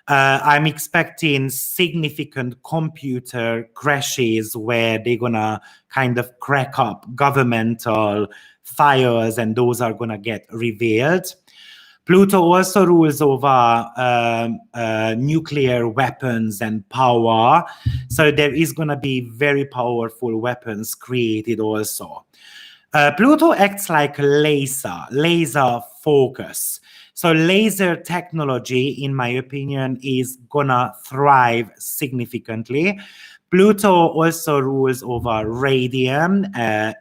I'm expecting significant computer crashes where they're gonna kind of crack up governmental files and those are gonna get revealed. Pluto also rules over nuclear weapons and power. So there is going to be very powerful weapons created also. Pluto acts like laser focus. So laser technology, in my opinion, is going to thrive significantly. Pluto also rules over radium,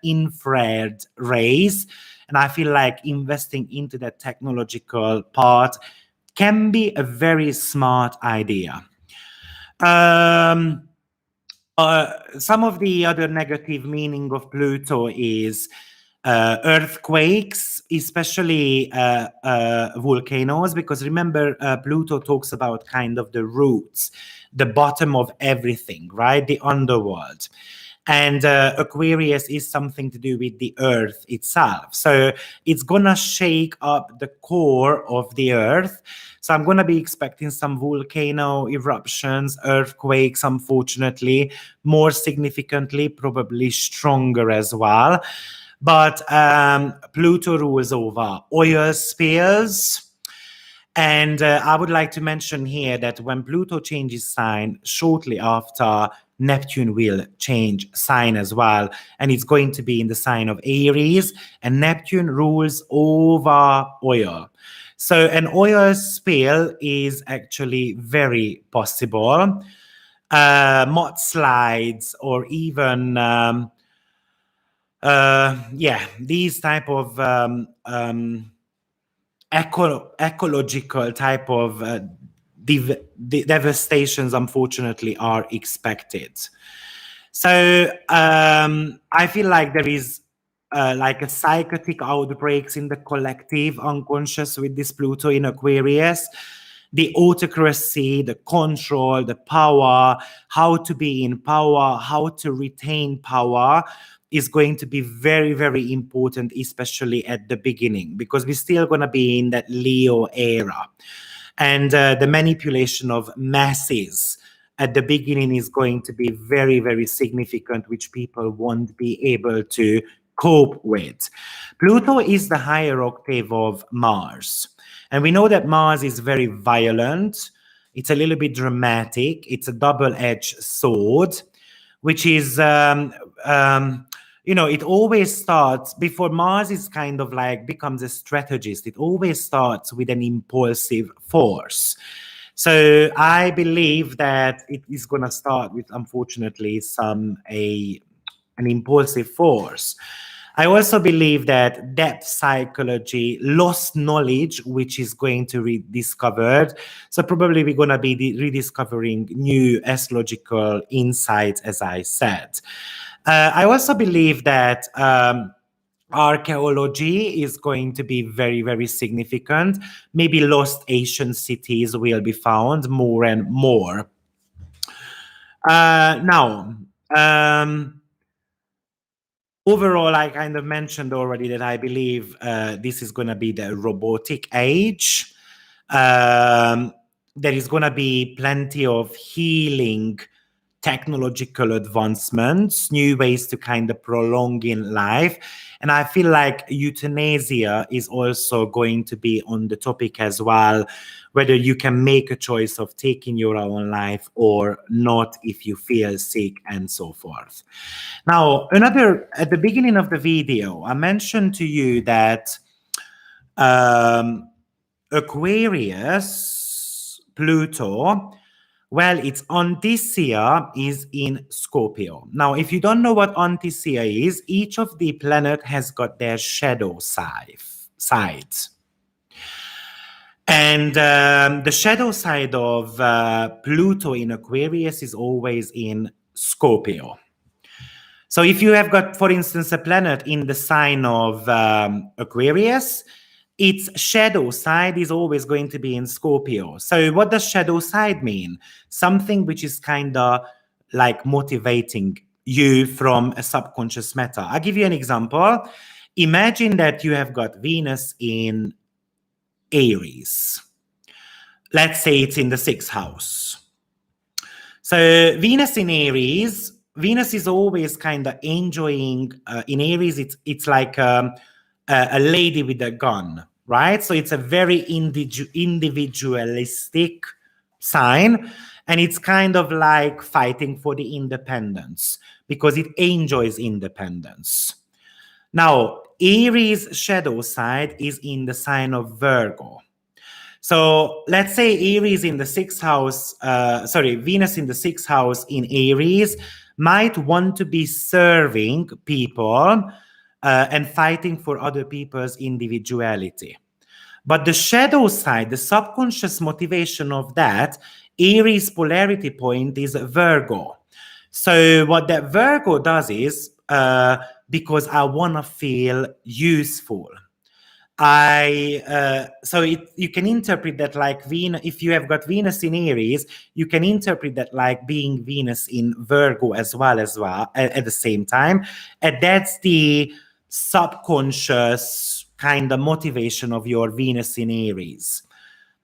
infrared rays, and I feel like investing into that technological part can be a very smart idea. Um, some of the other negative meaning of Pluto is earthquakes, especially volcanoes, because remember, Pluto talks about kind of the roots, the bottom of everything, right? The underworld. And Aquarius is something to do with the earth itself. So it's gonna shake up the core of the earth. So I'm gonna be expecting some volcano eruptions, earthquakes, unfortunately, more significantly, probably stronger as well. But Pluto rules over oil spills. And I would like to mention here that when Pluto changes sign, shortly after, Neptune will change sign as well. And it's going to be in the sign of Aries. And Neptune rules over oil. So an oil spill is actually very possible. Mudslides or even these type of ecological type of devastations, unfortunately, are expected. So I feel like there is like a psychotic outbreaks in the collective unconscious with this Pluto in Aquarius. The autocracy, the control, the power, how to be in power, how to retain power is going to be very, very important, especially at the beginning, because we're still going to be in that Leo era. And the manipulation of masses at the beginning is going to be very, very significant, which people won't be able to cope with. Pluto is the higher octave of Mars. And we know that Mars is very violent. It's a little bit dramatic. It's a double-edged sword, which is, it always starts before Mars is kind of like becomes a strategist. It always starts with an impulsive force. So I believe that it is going to start with, unfortunately, an impulsive force. I also believe that depth psychology, lost knowledge, which is going to be rediscovered. So probably we're going to be rediscovering new astrological insights, as I said. I also believe that archaeology is going to be very, very significant. Maybe lost ancient cities will be found more and more. Now, overall, I kind of mentioned already that I believe this is going to be the robotic age. There is going to be plenty of healing technological advancements, new ways to kind of prolong in life. And I feel like euthanasia is also going to be on the topic as well, whether you can make a choice of taking your own life or not if you feel sick and so forth. Now, at the beginning of the video, I mentioned to you that Aquarius, Pluto, well, it's Anticia is in Scorpio. Now, if you don't know what Anticia is, each of the planet has got their shadow sides. And the shadow side of Pluto in Aquarius is always in Scorpio. So if you have got, for instance, a planet in the sign of Aquarius, its shadow side is always going to be in Scorpio. So what does shadow side mean? Something which is kind of like motivating you from a subconscious matter. I'll give you an example. Imagine that you have got Venus in Aries. Let's say it's in the 6th house. So Venus in Aries, Venus is always kind of enjoying, in Aries, it's like a lady with a gun, right? So it's a very individualistic sign, and it's kind of like fighting for the independence because it enjoys independence. Now, Aries' shadow side is in the sign of Virgo. So let's say Aries in the 6th house, Venus in the 6th house in Aries might want to be serving people and fighting for other people's individuality. But the shadow side, the subconscious motivation of that Aries polarity point is Virgo. So what that Virgo does is, because I want to feel useful, you can interpret that like Venus. If you have got Venus in Aries, you can interpret that like being Venus in Virgo as well at the same time, and that's the subconscious kind of motivation of your Venus in Aries.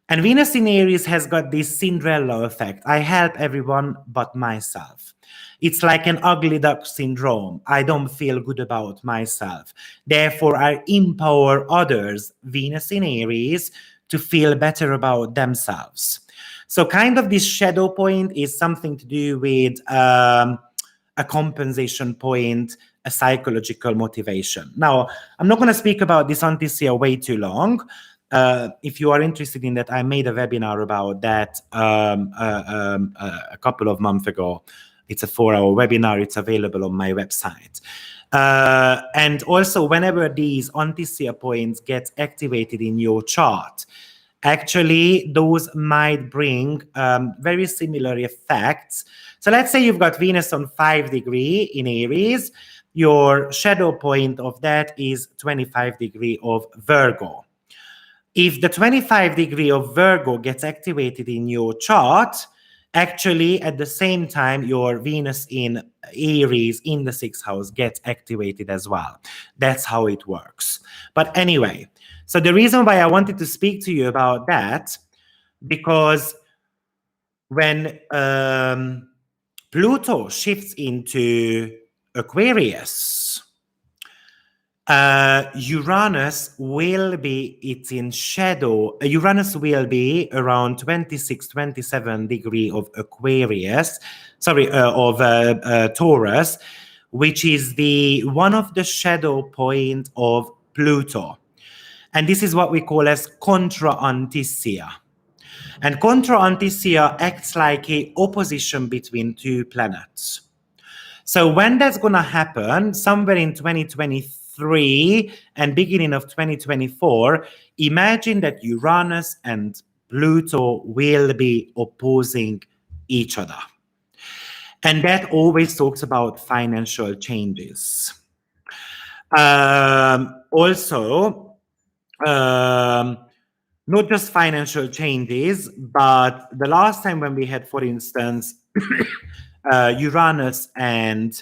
And Venus in Aries has got this Cinderella effect. I help everyone but myself. It's like an ugly duck syndrome. I don't feel good about myself. Therefore, I empower others, Venus in Aries, to feel better about themselves. So kind of this shadow point is something to do with a compensation point, a psychological motivation. Now, I'm not going to speak about this Anticia way too long. If you are interested in that, I made a webinar about that a couple of months ago. It's a 4-hour webinar. It's available on my website. And also, whenever these Anticia points get activated in your chart, actually, those might bring very similar effects. So let's say you've got Venus on 5 degree in Aries. Your shadow point of that is 25 degree of Virgo. If the 25 degree of Virgo gets activated in your chart, actually, at the same time, your Venus in Aries in the 6th house gets activated as well. That's how it works. But anyway, so the reason why I wanted to speak to you about that, because when Pluto shifts into Aquarius, Uranus will be, it's in shadow. Uranus will be around 26, 27 degree of Aquarius, of Taurus, which is the one of the shadow point of Pluto. And this is what we call as contra Anticia. And contra Anticia acts like a opposition between two planets. So when that's going to happen, somewhere in 2023 and beginning of 2024, imagine that Uranus and Pluto will be opposing each other. And that always talks about financial changes. Also, not just financial changes, but the last time when we had, for instance, Uranus and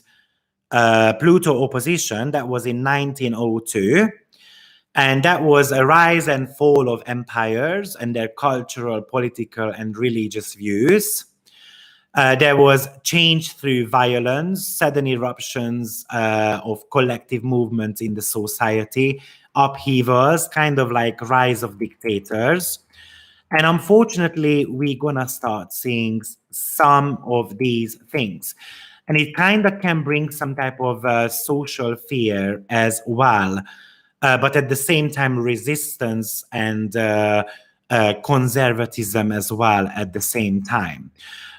Pluto opposition, that was in 1902. And that was a rise and fall of empires and their cultural, political, and religious views. There was change through violence, sudden eruptions of collective movements in the society, upheavals, kind of like rise of dictators. And unfortunately, we're going to start seeing some of these things. And it kind of can bring some type of social fear as well. But at the same time, resistance and conservatism as well at the same time.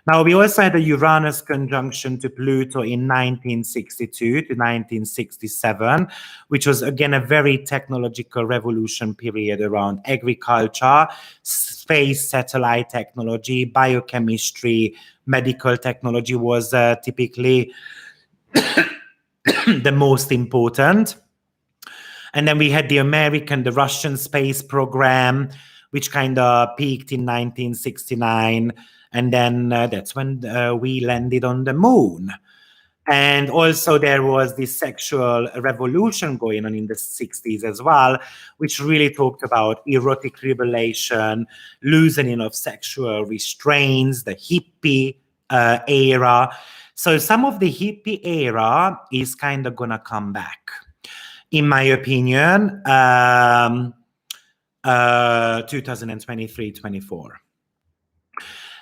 Now, we also had a Uranus conjunction to Pluto in 1962 to 1967, which was, again, a very technological revolution period around agriculture, space satellite technology, biochemistry, medical technology was typically the most important. And then we had the American, the Russian space program, which kind of peaked in 1969. And then that's when we landed on the moon. And also there was this sexual revolution going on in the 60s as well, which really talked about erotic liberation, loosening of sexual restraints, the hippie era. So some of the hippie era is kind of going to come back, in my opinion, 2023-24.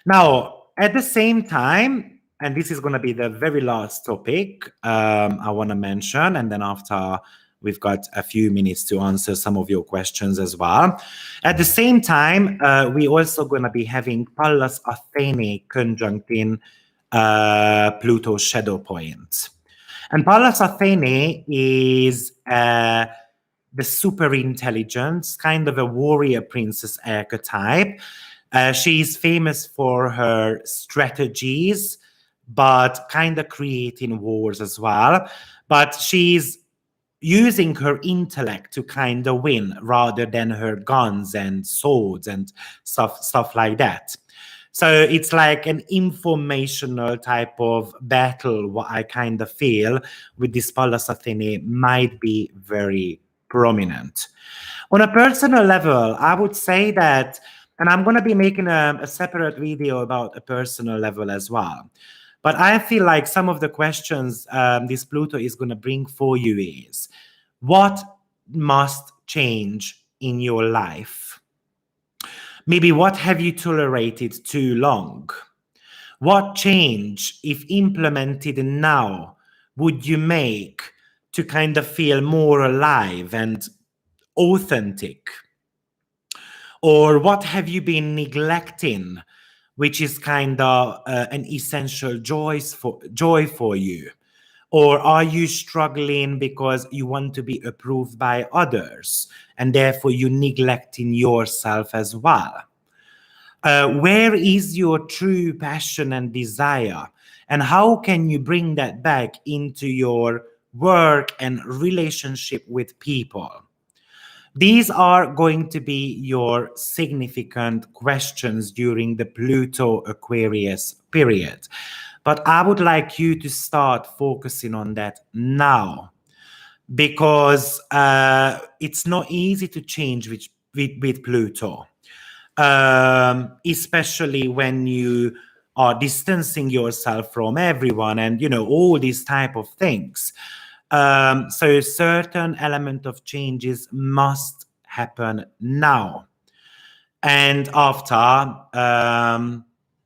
Now, at the same time, and this is going to be the very last topic I want to mention, and then after we've got a few minutes to answer some of your questions as well. At the same time, we're also going to be having Pallas Athene conjuncting Pluto's shadow point. And Pallas Athene is the super intelligence, kind of a warrior princess archetype She's famous for her strategies, but kind of creating wars as well. But she's using her intellect to kind of win rather than her guns and swords and stuff like that. So it's like an informational type of battle. What I kind of feel with this Pallas Athene might be very prominent. On a personal level, I would say that, and I'm going to be making a separate video about a personal level as well. But I feel like some of the questions this Pluto is going to bring for you is, what must change in your life? Maybe what have you tolerated too long? What change, if implemented now, would you make to kind of feel more alive and authentic? Or what have you been neglecting, which is kind of an essential joy for you? Or are you struggling because you want to be approved by others and therefore you neglecting yourself as well? Where is your true passion and desire? And how can you bring that back into your work and relationship with people? These are going to be your significant questions during the Pluto Aquarius period. But I would like you to start focusing on that now, because it's not easy to change with Pluto, especially when you are distancing yourself from everyone and, you know, all these type of things. So a certain element of changes must happen now. And after,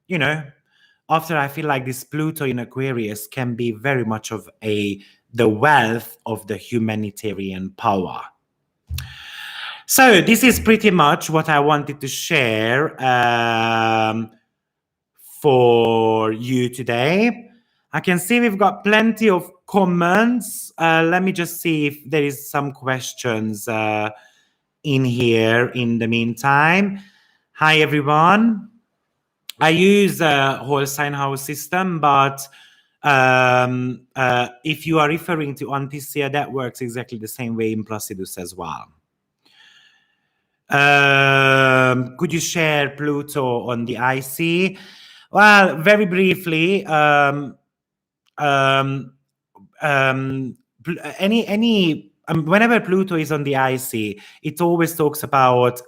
you know, after I feel like this Pluto in Aquarius can be very much of the wealth of the humanitarian power. So this is pretty much what I wanted to share for you today. I can see we've got plenty of comments. Let me just see if there is some questions in here in the meantime. Hi, everyone. I use a whole sign house system, but if you are referring to Anticia, that works exactly the same way in Placidus as well. Could you share Pluto on the IC? Well, very briefly, whenever Pluto is on the IC, it always talks about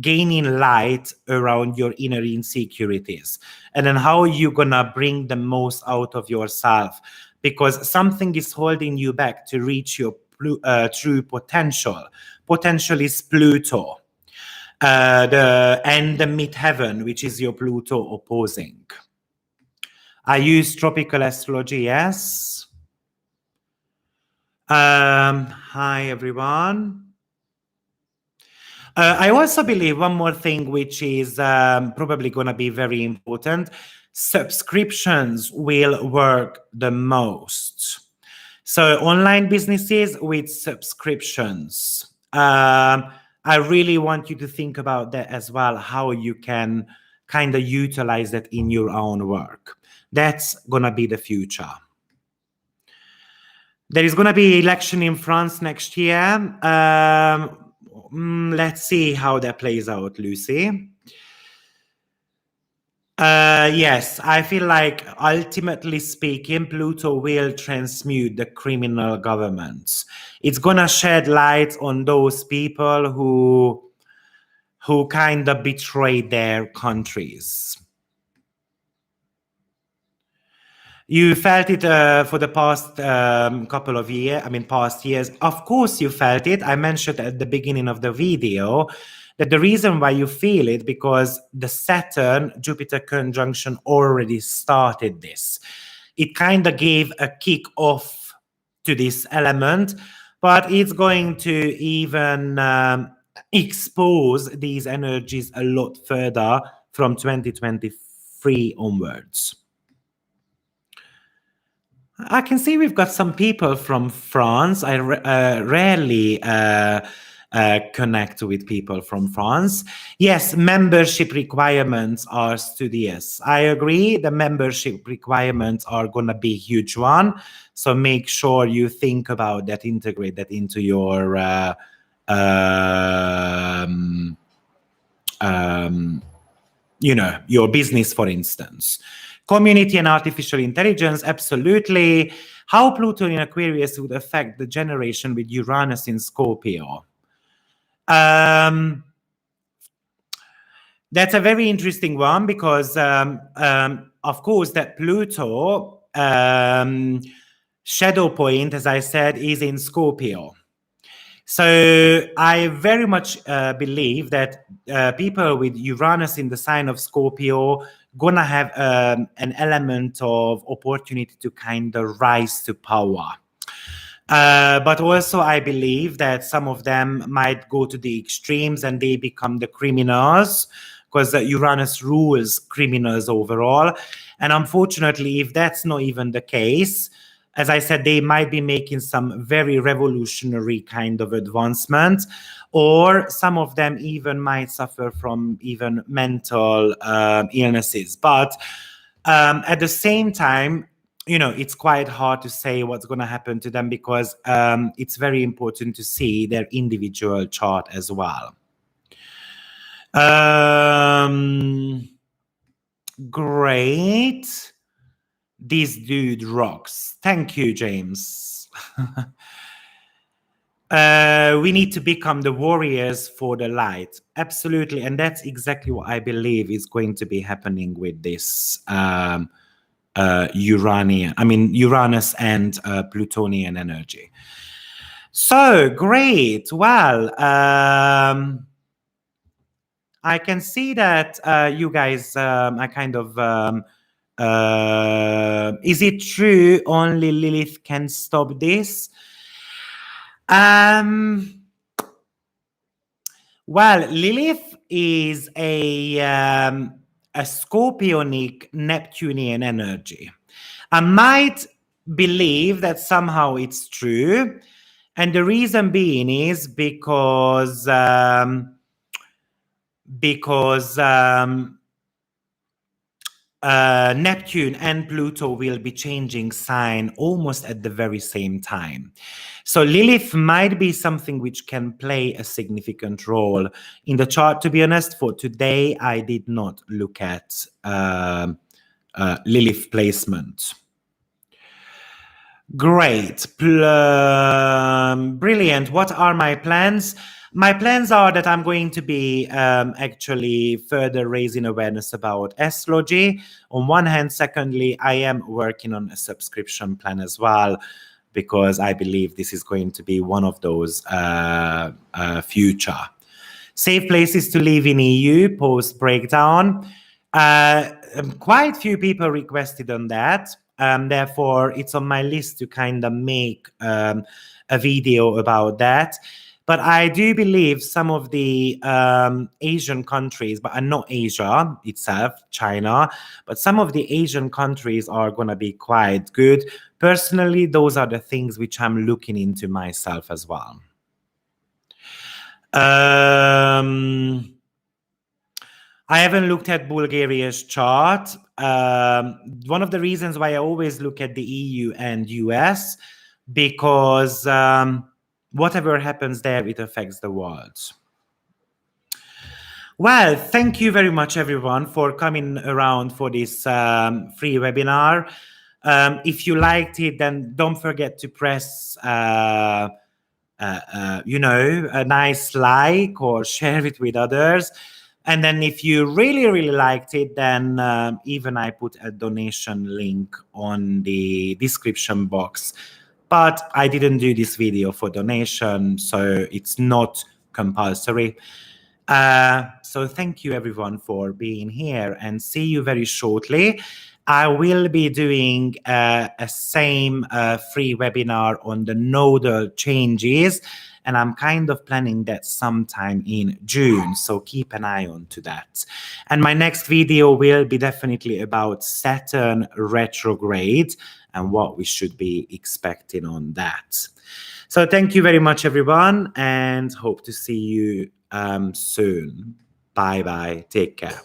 gaining light around your inner insecurities and then how you're gonna bring the most out of yourself, because something is holding you back to reach your true potential. Potential is Pluto, and the midheaven, which is your Pluto opposing. I use tropical astrology, yes. Hi, everyone. I also believe one more thing, which is probably going to be very important. Subscriptions will work the most. So online businesses with subscriptions. I really want you to think about that as well, how you can kind of utilize that in your own work. That's going to be the future. There is going to be election in France next year. Let's see how that plays out, Lucy. Yes, I feel like ultimately speaking, Pluto will transmute the criminal governments. It's going to shed light on those people who kind of betrayed their countries. You felt it for the past couple of years, past years. Of course you felt it. I mentioned at the beginning of the video that the reason why you feel it, because the Saturn-Jupiter conjunction already started this. It kind of gave a kick off to this element, but it's going to even expose these energies a lot further from 2023 onwards. I can see we've got some people from France. I rarely connect with people from France. Yes, membership requirements are studious. I agree. The membership requirements are going to be a huge one. So make sure you think about that, integrate that into your your business, for instance. Community and artificial intelligence, absolutely. How Pluto in Aquarius would affect the generation with Uranus in Scorpio. That's a very interesting one because, of course, that Pluto shadow point, as I said, is in Scorpio. So I very much believe that people with Uranus in the sign of Scorpio gonna have an element of opportunity to kind of rise to power. But also I believe that some of them might go to the extremes and they become the criminals, because Uranus rules criminals overall. And unfortunately, if that's not even the case, as I said, they might be making some very revolutionary kind of advancement, or some of them even might suffer from even mental illnesses. But at the same time, it's quite hard to say what's going to happen to them because it's very important to see their individual chart as well. Great. This dude rocks. Thank you, James. We need to become the warriors for the light. Absolutely. And that's exactly what I believe is going to be happening with this Uranus and Plutonian energy. So great. Well, I can see that you guys are kind of is it true only Lilith can stop this? Well, Lilith is a Scorpionic Neptunian energy. I might believe that somehow it's true, and the reason being is because Neptune and Pluto will be changing sign almost at the very same time. So Lilith might be something which can play a significant role in the chart. To be honest, for today, I did not look at Lilith placement. Great. Brilliant. What are my plans? My plans are that I'm going to be actually further raising awareness about astrology. On one hand, secondly, I am working on a subscription plan as well, because I believe this is going to be one of those future. Safe places to live in EU, post breakdown. Quite few people requested on that. Therefore, it's on my list to kind of make a video about that. But I do believe some of the Asian countries, but not Asia itself, China, but some of the Asian countries are going to be quite good. Personally, those are the things which I'm looking into myself as well. I haven't looked at Bulgaria's chart. One of the reasons why I always look at the EU and US, because whatever happens there, it affects the world. Well, thank you very much, everyone, for coming around for this free webinar. If you liked it, then don't forget to press a nice like or share it with others. And then if you really, really liked it, then even I put a donation link on the description box. But I didn't do this video for donation, so it's not compulsory. So thank you, everyone, for being here, and see you very shortly. I will be doing a same free webinar on the nodal changes, and I'm kind of planning that sometime in June, so keep an eye on to that. And my next video will be definitely about Saturn retrograde and what we should be expecting on that. So thank you very much, everyone, and hope to see you soon. Bye bye. Take care.